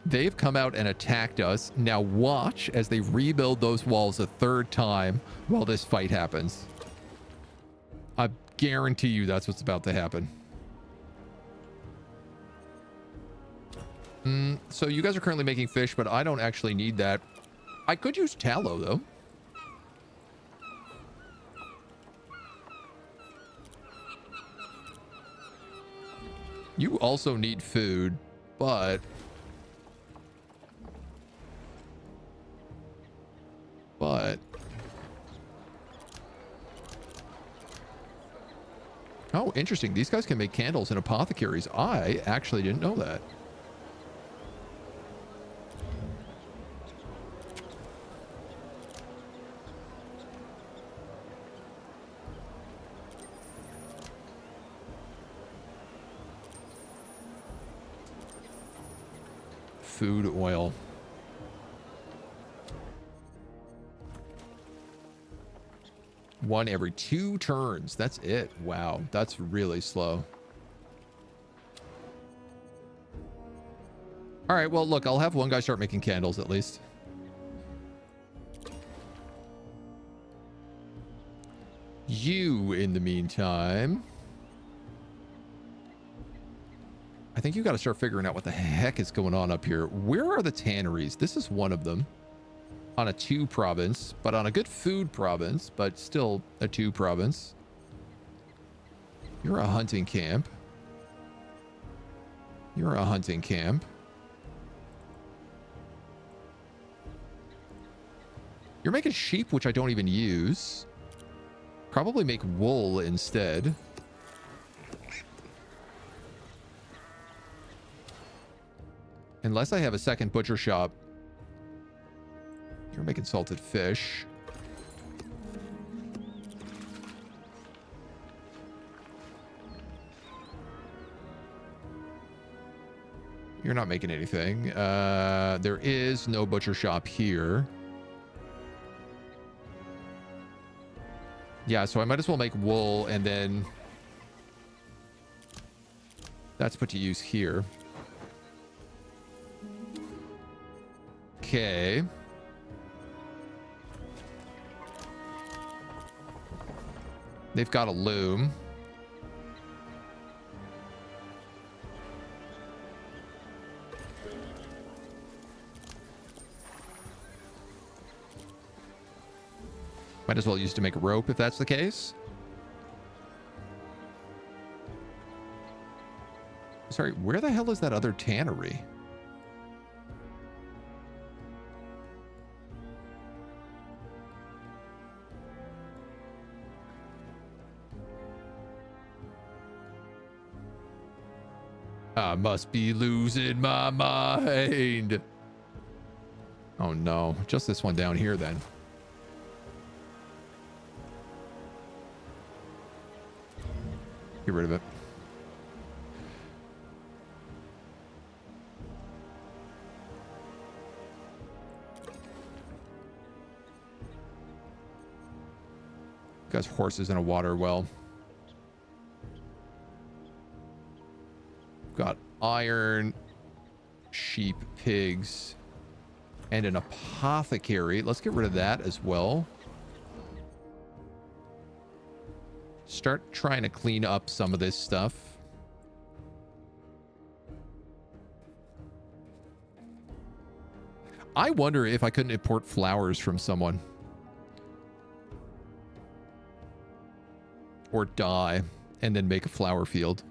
They've come out and attacked us. Now watch as they rebuild those walls a 3rd time while this fight happens. I guarantee you that's what's about to happen. So you guys are currently making fish, but I don't actually need that. I could use tallow, though. You also need food, but... Oh, interesting. These guys can make candles and apothecaries. I actually didn't know that. food oil. One every 2 turns. That's it. Wow, that's really slow. All right, well, look, I'll have one guy start making candles at least. You, in the meantime, I think you got to start figuring out what the heck is going on up here. Where are the tanneries? This is one of them. On a 2 province, but on a good food province, but still a 2 province. You're a hunting camp. You're a hunting camp. You're making sheep, which I don't even use. Probably make wool instead. Unless I have a second butcher shop. You're making salted fish. You're not making anything. There is no butcher shop here. Yeah, so I might as well make wool and then that's put to use here. Okay. They've got a loom. Might as well use it to make a rope if that's the case. Sorry, where the hell is that other tannery? I must be losing my mind. Oh no, just this one down here then. Get rid of it. Got horses in a water well. Got iron, sheep, pigs, and an apothecary. Let's get rid of that as well. Start trying to clean up some of this stuff. I wonder if I couldn't import flowers from someone. Or dye and then make a flower field.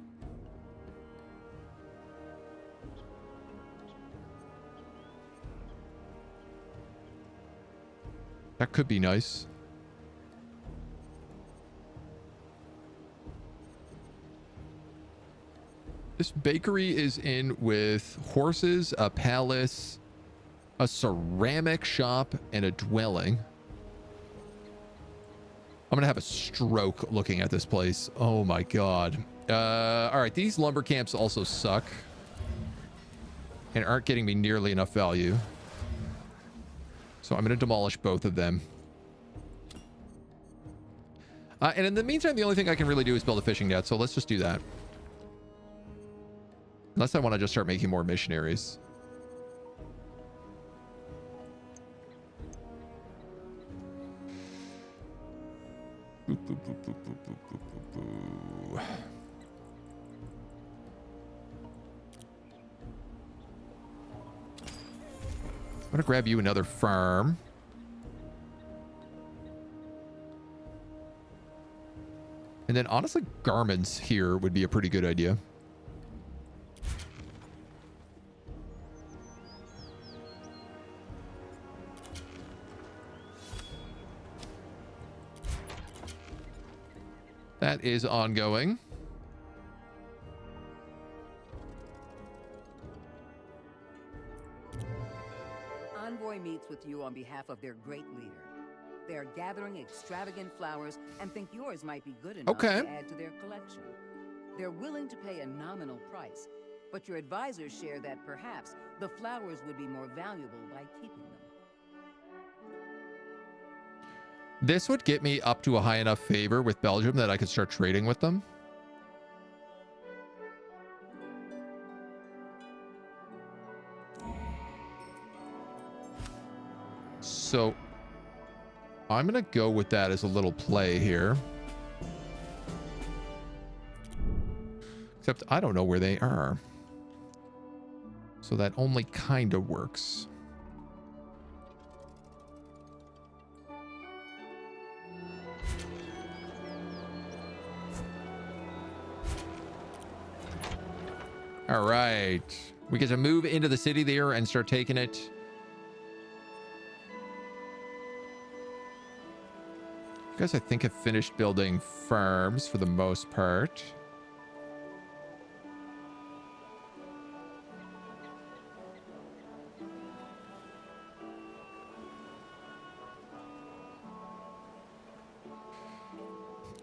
That could be nice. This bakery is in with horses, a palace, a ceramic shop, and a dwelling. I'm gonna have a stroke looking at this place. Oh my god. All right, these lumber camps also suck and aren't getting me nearly enough value. So I'm gonna demolish both of them. And in the meantime, the only thing I can really do is build a fishing net. So let's just do that. Unless I want to just start making more missionaries. Boop, boop, boop, boop, boop, boop, boop, boop, boop. I'm gonna grab you another farm. And then honestly, garments here would be a pretty good idea. That is ongoing. Envoy meets with you on behalf of their great leader. They are gathering extravagant flowers and think yours might be good enough to add to their collection. They're willing to pay a nominal price, But your advisors share that perhaps the flowers would be more valuable by keeping them. This would get me up to a high enough favor with Belgium that I could start trading with them. So I'm going to go with that as a little play here. Except I don't know where they are. So that only kind of works. All right. We get to move into the city there and start taking it. You guys, I think, have finished building farms for the most part.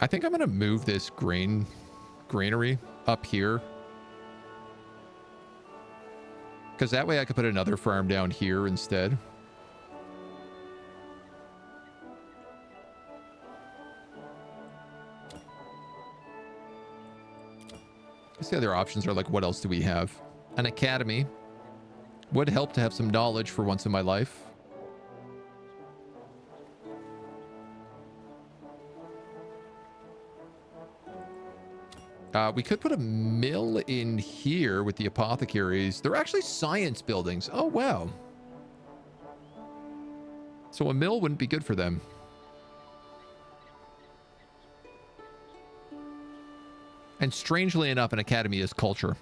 I think I'm going to move this granary up here. Because that way I could put another farm down here instead. I guess the other options are like, what else do we have? An academy. Would help to have some knowledge for once in my life. We could put a mill in here with the apothecaries. They're actually science buildings. Oh, wow. So a mill wouldn't be good for them. And strangely enough, an academy is culture.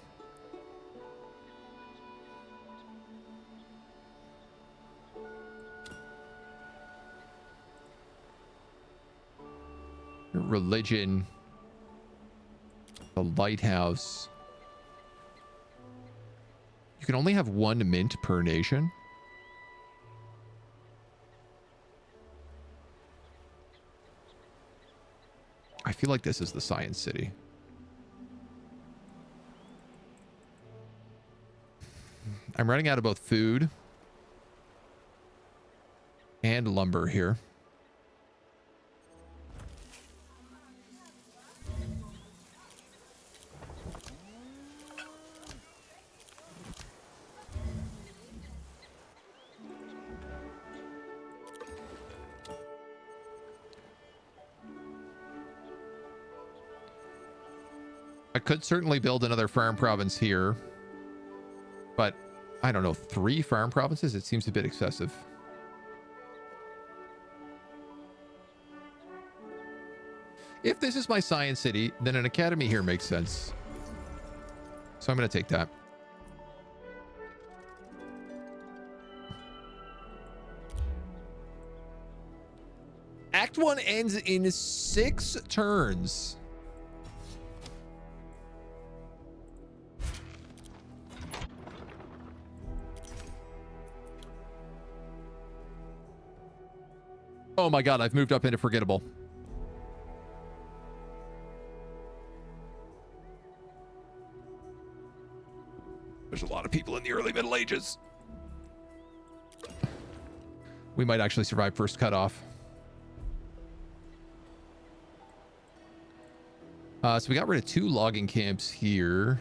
Religion. The lighthouse. You can only have one mint per nation. I feel like this is the science city. I'm running out of both food and lumber here. I could certainly build another farm province here, but I don't know, 3 farm provinces? It seems a bit excessive. If this is my science city, then an academy here makes sense. So I'm going to take that. Act 1 ends in 6 turns. Oh my god, I've moved up into forgettable. There's a lot of people in the early Middle Ages. We might actually survive first cutoff. So we got rid of 2 logging camps here.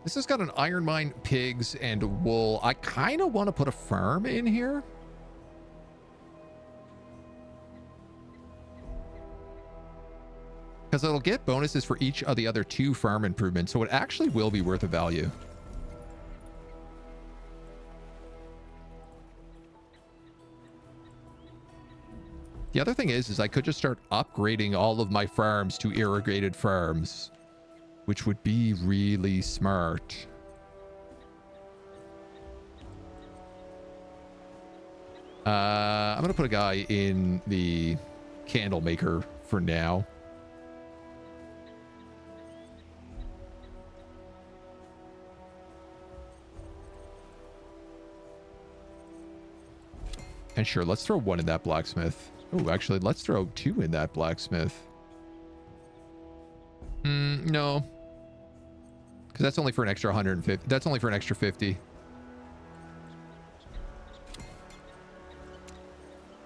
This has got an iron mine, pigs, and wool. I kind of want to put a farm in here. Because it'll get bonuses for each of the other 2 farm improvements, so it actually will be worth a value. The other thing is I could just start upgrading all of my farms to irrigated farms, which would be really smart. I'm going to put a guy in the candle maker for now. And sure, let's throw 1 in that blacksmith. Oh, actually, let's throw 2 in that blacksmith. No. Because that's only for an extra 150. That's only for an extra 50.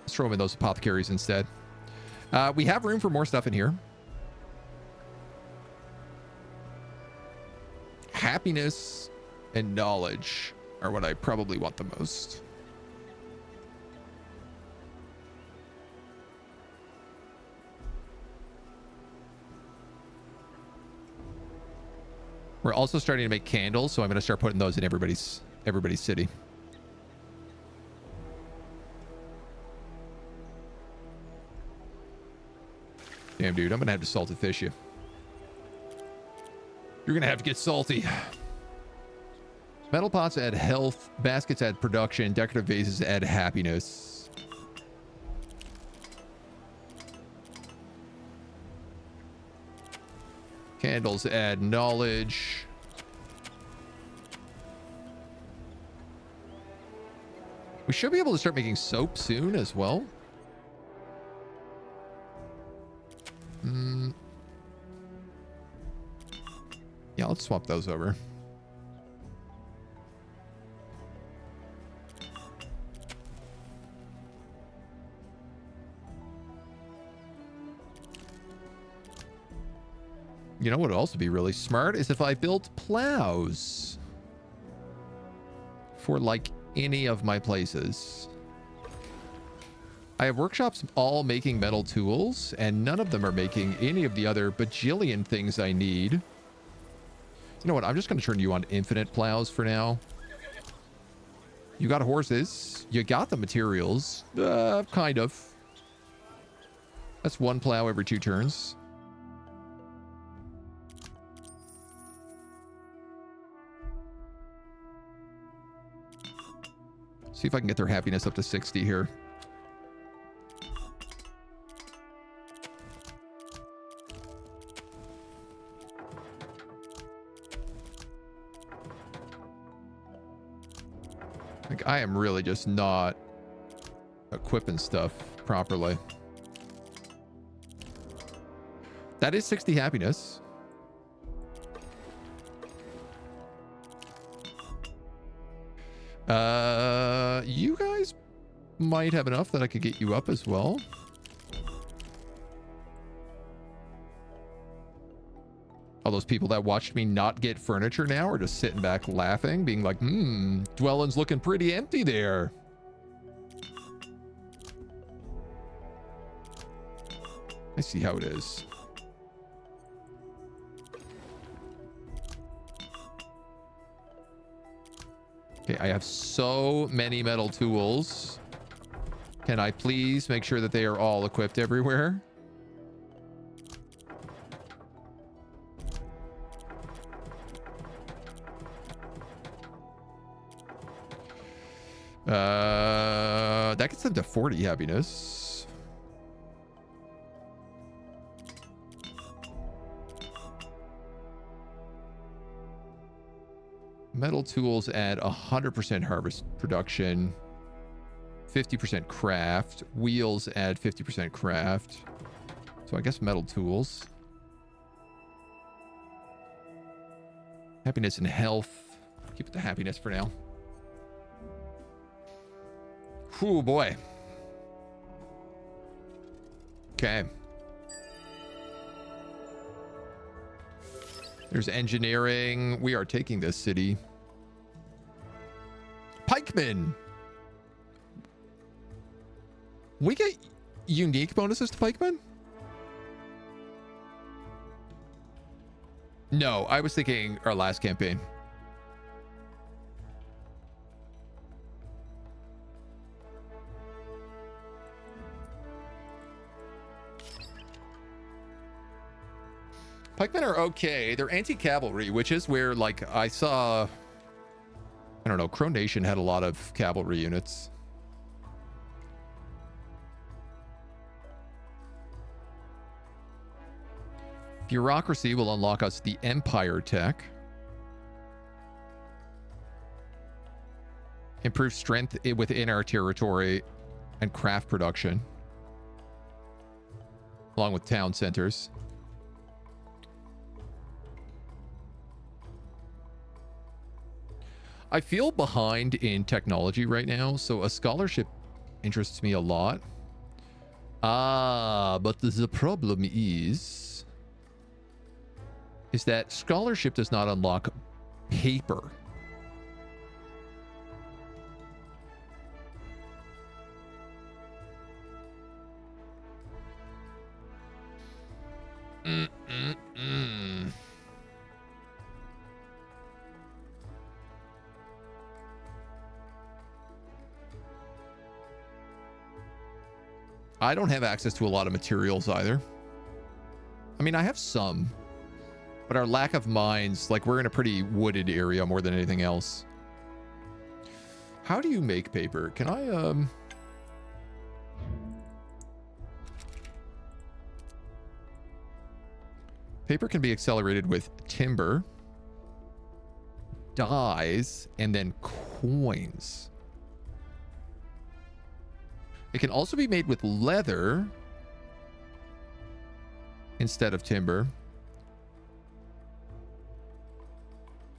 Let's throw them in those apothecaries instead. We have room for more stuff in here. Happiness and knowledge are what I probably want the most. We're also starting to make candles, so I'm going to start putting those in everybody's city. Damn, dude, I'm going to have to salted fish you. You're going to have to get salty. Metal pots add health. Baskets add production. Decorative vases add happiness. Candles add knowledge. We should be able to start making soap soon as well. Yeah, let's swap those over. You know what would also be really smart is if I built plows for like any of my places. I have workshops all making metal tools, and none of them are making any of the other bajillion things I need. You know what? I'm just going to turn you on infinite plows for now. You got horses. You got the materials. Kind of. That's one plow every 2 turns. See if I can get their happiness up to 60 here. Like, I am really just not equipping stuff properly. That is 60 happiness. You guys might have enough that I could get you up as well. All those people that watched me not get furniture now are just sitting back laughing, being like, dwelling's looking pretty empty there. I see how it is. Okay, I have so many metal tools. Can I please make sure that they are all equipped everywhere? That gets them to 40 happiness. Metal tools add 100% harvest production, 50% craft. Wheels add 50% craft. So I guess metal tools. Happiness and health. Keep it to happiness for now. Oh boy. Okay. There's engineering. We are taking this city. Pikemen. We get unique bonuses to pikemen? No, I was thinking our last campaign. Pikemen are okay. They're anti-cavalry, which is where, like, I saw... I don't know, Crow Nation had a lot of cavalry units. Bureaucracy will unlock us the Empire tech. Improve strength within our territory and craft production. Along with town centers. I feel behind in technology right now, so a scholarship interests me a lot. But the problem is that scholarship does not unlock paper. I don't have access to a lot of materials either. I mean, I have some, but our lack of mines, like we're in a pretty wooded area more than anything else. How do you make paper? Can I, paper can be accelerated with timber, dyes, and then coins. It can also be made with leather instead of timber.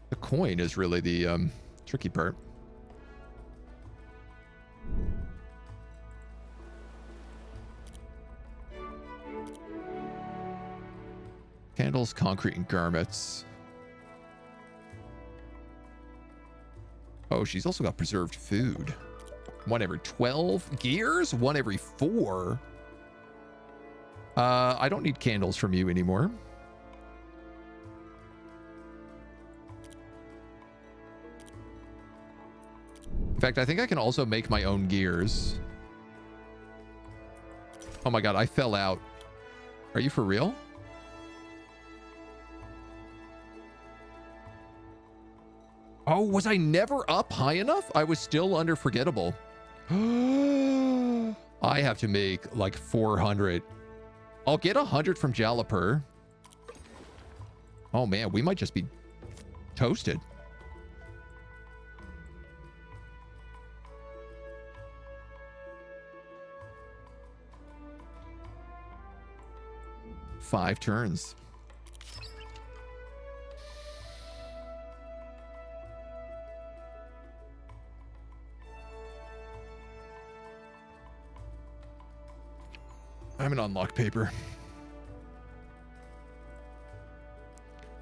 The coin is really the tricky part. Candles, concrete, and garments. Oh, she's also got preserved food. 1 every 12 gears, 1 every 4. I don't need candles from you anymore. In fact, I think I can also make my own gears. Oh my god, I fell out. Are you for real? Oh, was I never up high enough? I was still under forgettable. I have to make like 400. I'll get 100 from Jalapur. Oh man, we might just be toasted. Five turns. I haven't unlocked paper.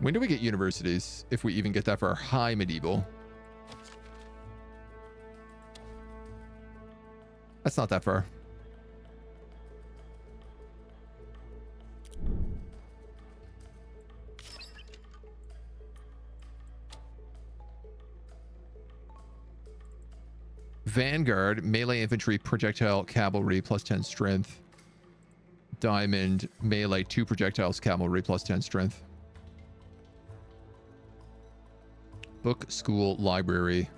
When do we get universities? If we even get that for our high medieval. That's not that far. Vanguard, melee infantry, projectile, cavalry, plus 10 strength. Diamond, melee, 2 projectiles, cavalry, plus 10 strength. Book, school, library.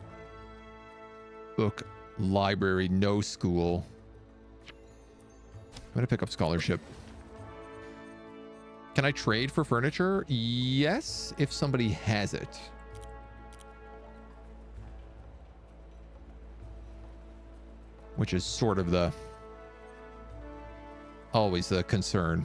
Book, library, no school. I'm going to pick up scholarship. Can I trade for furniture? Yes, if somebody has it. Which is sort of the... always the concern.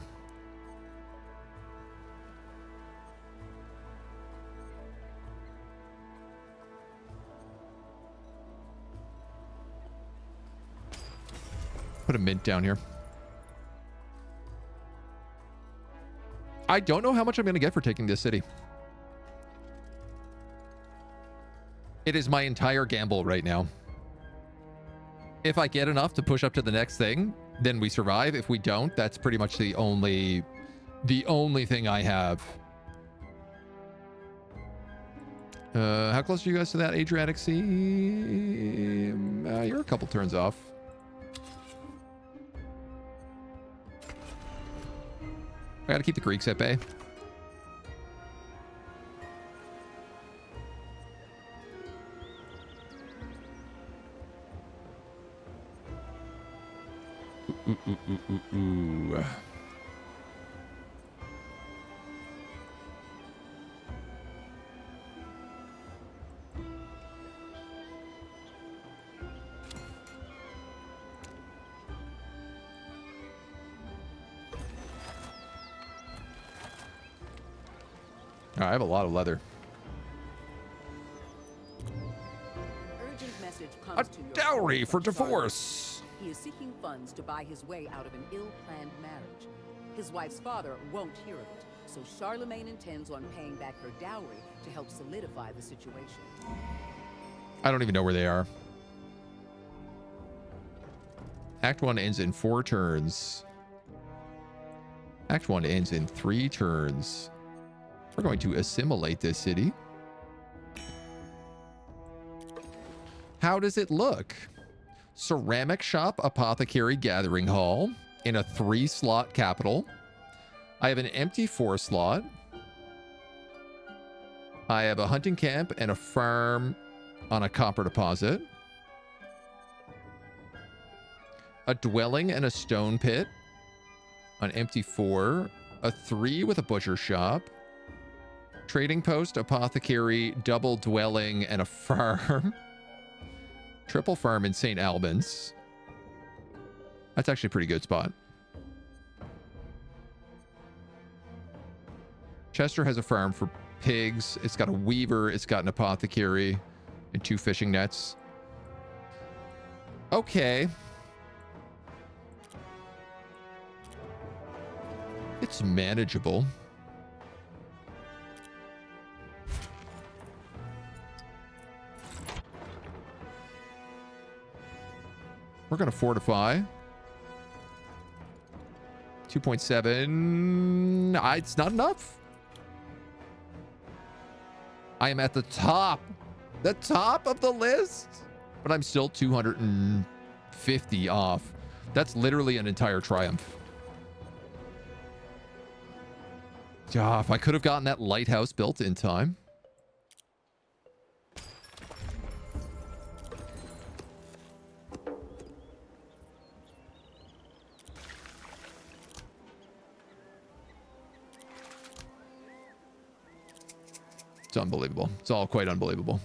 Put a mint down here. I don't know how much I'm going to get for taking this city. It is my entire gamble right now. If I get enough to push up to the next thing, then we survive. If we don't, that's pretty much the only thing I have. How close are you guys to that Adriatic Sea? You're a couple turns off. I gotta keep the Greeks at bay. Ooh. I have a lot of leather. comes to your dowry for Charlemagne, divorce. he is seeking funds to buy his way out of an ill-planned marriage. His wife's father won't hear of it, so Charlemagne intends on paying back her dowry to help solidify the situation. I don't even know where they are. Act 1 ends in 4 turns. Act 1 ends in 3 turns. We're going to assimilate this city. How does it look? Ceramic shop, apothecary, gathering hall in a 3-slot capital. I have an empty 4 slot. I have a hunting camp and a farm on a copper deposit. A dwelling and a stone pit. An empty 4. A 3 with a butcher shop. Trading post, apothecary, double dwelling, and a farm. Triple farm in St. Albans. That's actually a pretty good spot. Chester has a farm for pigs. It's got a weaver. It's got an apothecary and 2 fishing nets. Okay. It's manageable. We're going to fortify. 2.7. It's not enough. I am at the top of the list, but I'm still 250 off. That's literally an entire triumph. Yeah, if I could have gotten that lighthouse built in time. It's unbelievable. It's all quite unbelievable.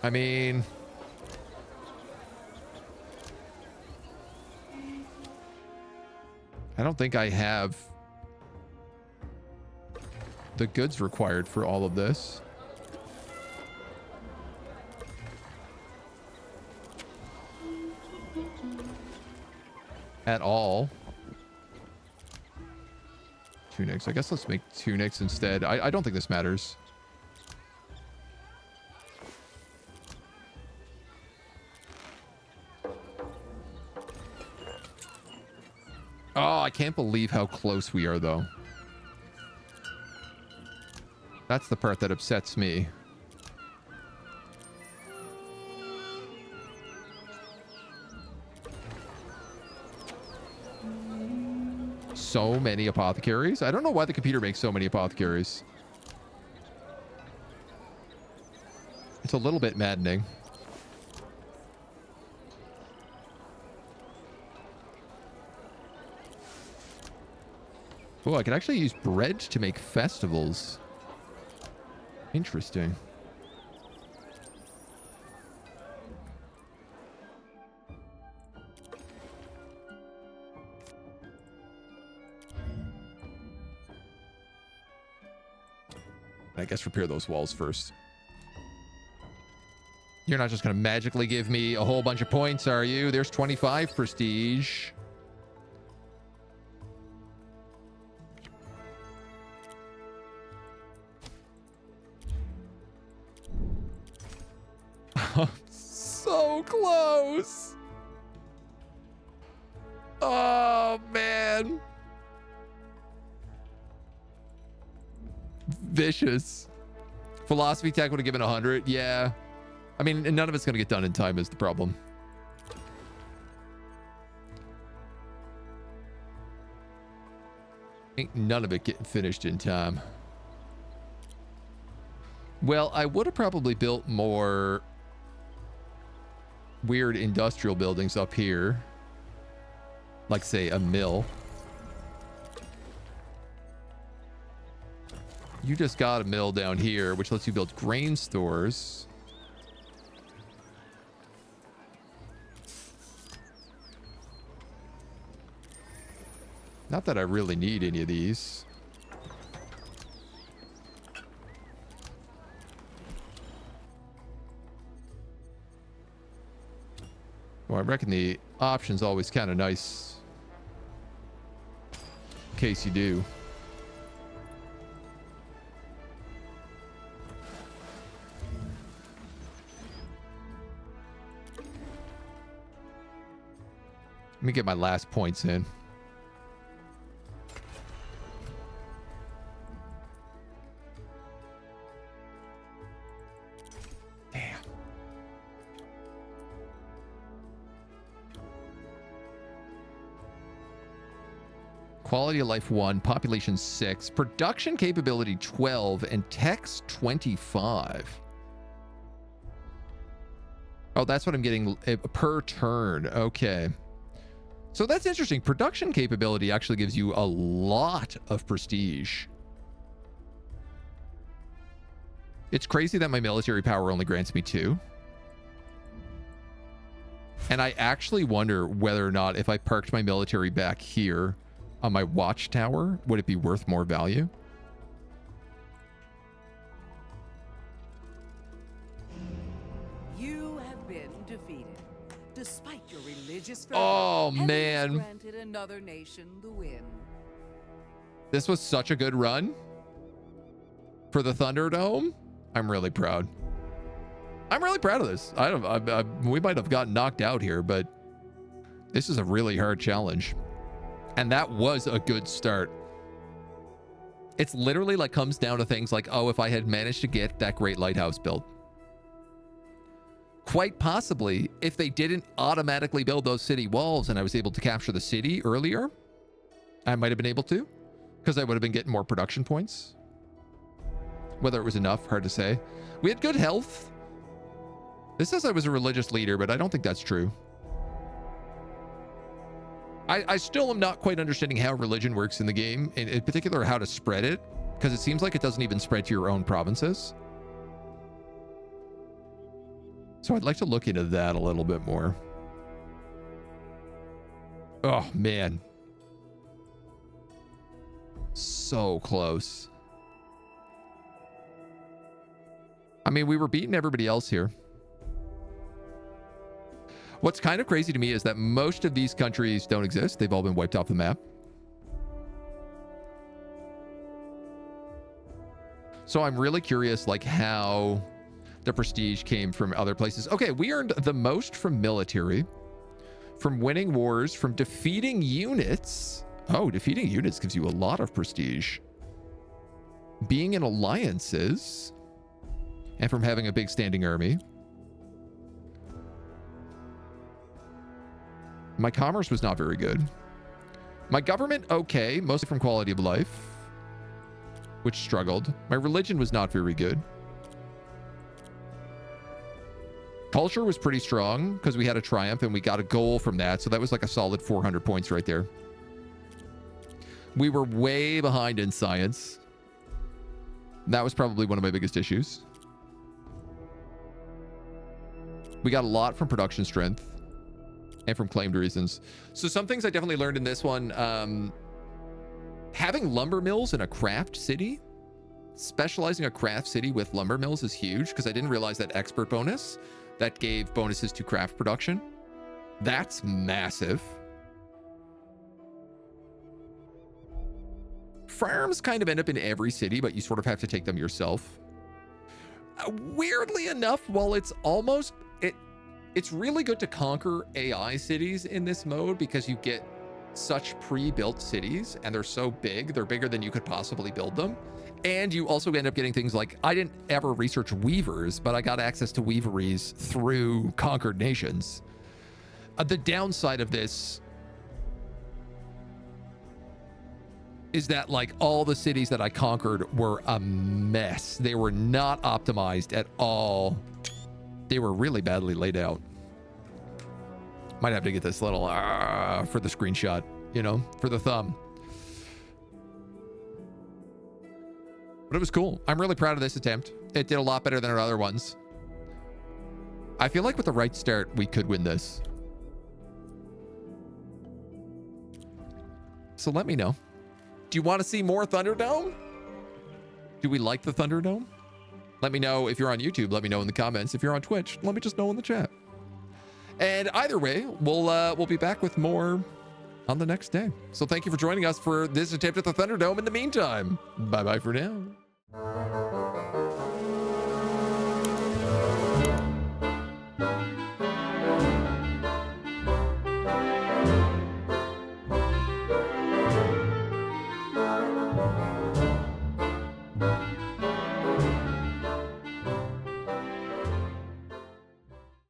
I mean, I don't think I have the goods required for all of this. At all. Tunics. I guess let's make tunics instead. I don't think this matters. Oh, I can't believe how close we are, though. That's the part that upsets me. So many apothecaries. I don't know why the computer makes so many apothecaries. It's a little bit maddening. Oh, I can actually use bread to make festivals. Interesting. I guess repair those walls first. You're not just going to magically give me a whole bunch of points, are you? There's 25 prestige. So close. Oh, man. Vicious. Philosophy tech would have given 100. Yeah. I mean, none of it's going to get done in time is the problem. Ain't none of it getting finished in time. Well, I would have probably built more weird industrial buildings up here. Like, say, a mill. You just got a mill down here, which lets you build grain stores. Not that I really need any of these. Well, I reckon the option's always kind of nice. In case you do. Let me get my last points in. Damn. Quality of life 1, population 6, production capability 12, and techs 25. Oh, that's what I'm getting per turn. Okay. So that's interesting. Production capability actually gives you a lot of prestige. It's crazy that my military power only grants me 2. And I actually wonder whether or not if I parked my military back here on my watchtower, would it be worth more value? You have been defeated. Despite your religious Oh, fervor, heaven has man. granted another nation the win. This was such a good run for the Thunderdome. I'm really proud. I'm really proud of this. We might have gotten knocked out here, but this is a really hard challenge. And that was a good start. It's literally like comes down to things like, oh, if I had managed to get that great lighthouse built. Quite possibly, if they didn't automatically build those city walls and I was able to capture the city earlier, I might have been able to, because I would have been getting more production points. Whether it was enough, hard to say. We had good health. This says I was a religious leader, but I don't think that's true. I still am not quite understanding how religion works in the game, in particular how to spread it, because it seems like it doesn't even spread to your own provinces. So I'd like to look into that a little bit more. Oh, man. So close. I mean, we were beating everybody else here. What's kind of crazy to me is that most of these countries don't exist. They've all been wiped off the map. So I'm really curious, like, how the prestige came from other places. Okay, we earned the most from military, from winning wars, from defeating units. Oh, defeating units gives you a lot of prestige. Being in alliances, and from having a big standing army. My commerce was not very good. My government, okay, mostly from quality of life, which struggled. My religion was not very good. Culture was pretty strong because we had a triumph and we got a goal from that. So that was like a solid 400 points right there. We were way behind in science. That was probably one of my biggest issues. We got a lot from production strength and from claimed reasons. So some things I definitely learned in this one, having lumber mills in a craft city, specializing a craft city with lumber mills is huge, because I didn't realize that expert bonus that gave bonuses to craft production. That's massive. Farms kind of end up in every city, but you sort of have to take them yourself. Weirdly enough, while it's almost... It's really good to conquer AI cities in this mode because you get such pre-built cities and they're so big, they're bigger than you could possibly build them. And you also end up getting things like, I didn't ever research weavers, but I got access to weaveries through conquered nations. The downside of this is that like all the cities that I conquered were a mess. They were not optimized at all. They were really badly laid out. Might have to get this little for the screenshot, you know, for the thumb. But it was cool. I'm really proud of this attempt. It did a lot better than our other ones. I feel like with the right start, we could win this. So let me know. Do you want to see more Thunderdome? Do we like the Thunderdome? Let me know if you're on YouTube. Let me know in the comments. If you're on Twitch, let me just know in the chat. And either way, we'll be back with more on the next day. So thank you for joining us for this attempt at the Thunderdome. In the meantime, bye-bye for now.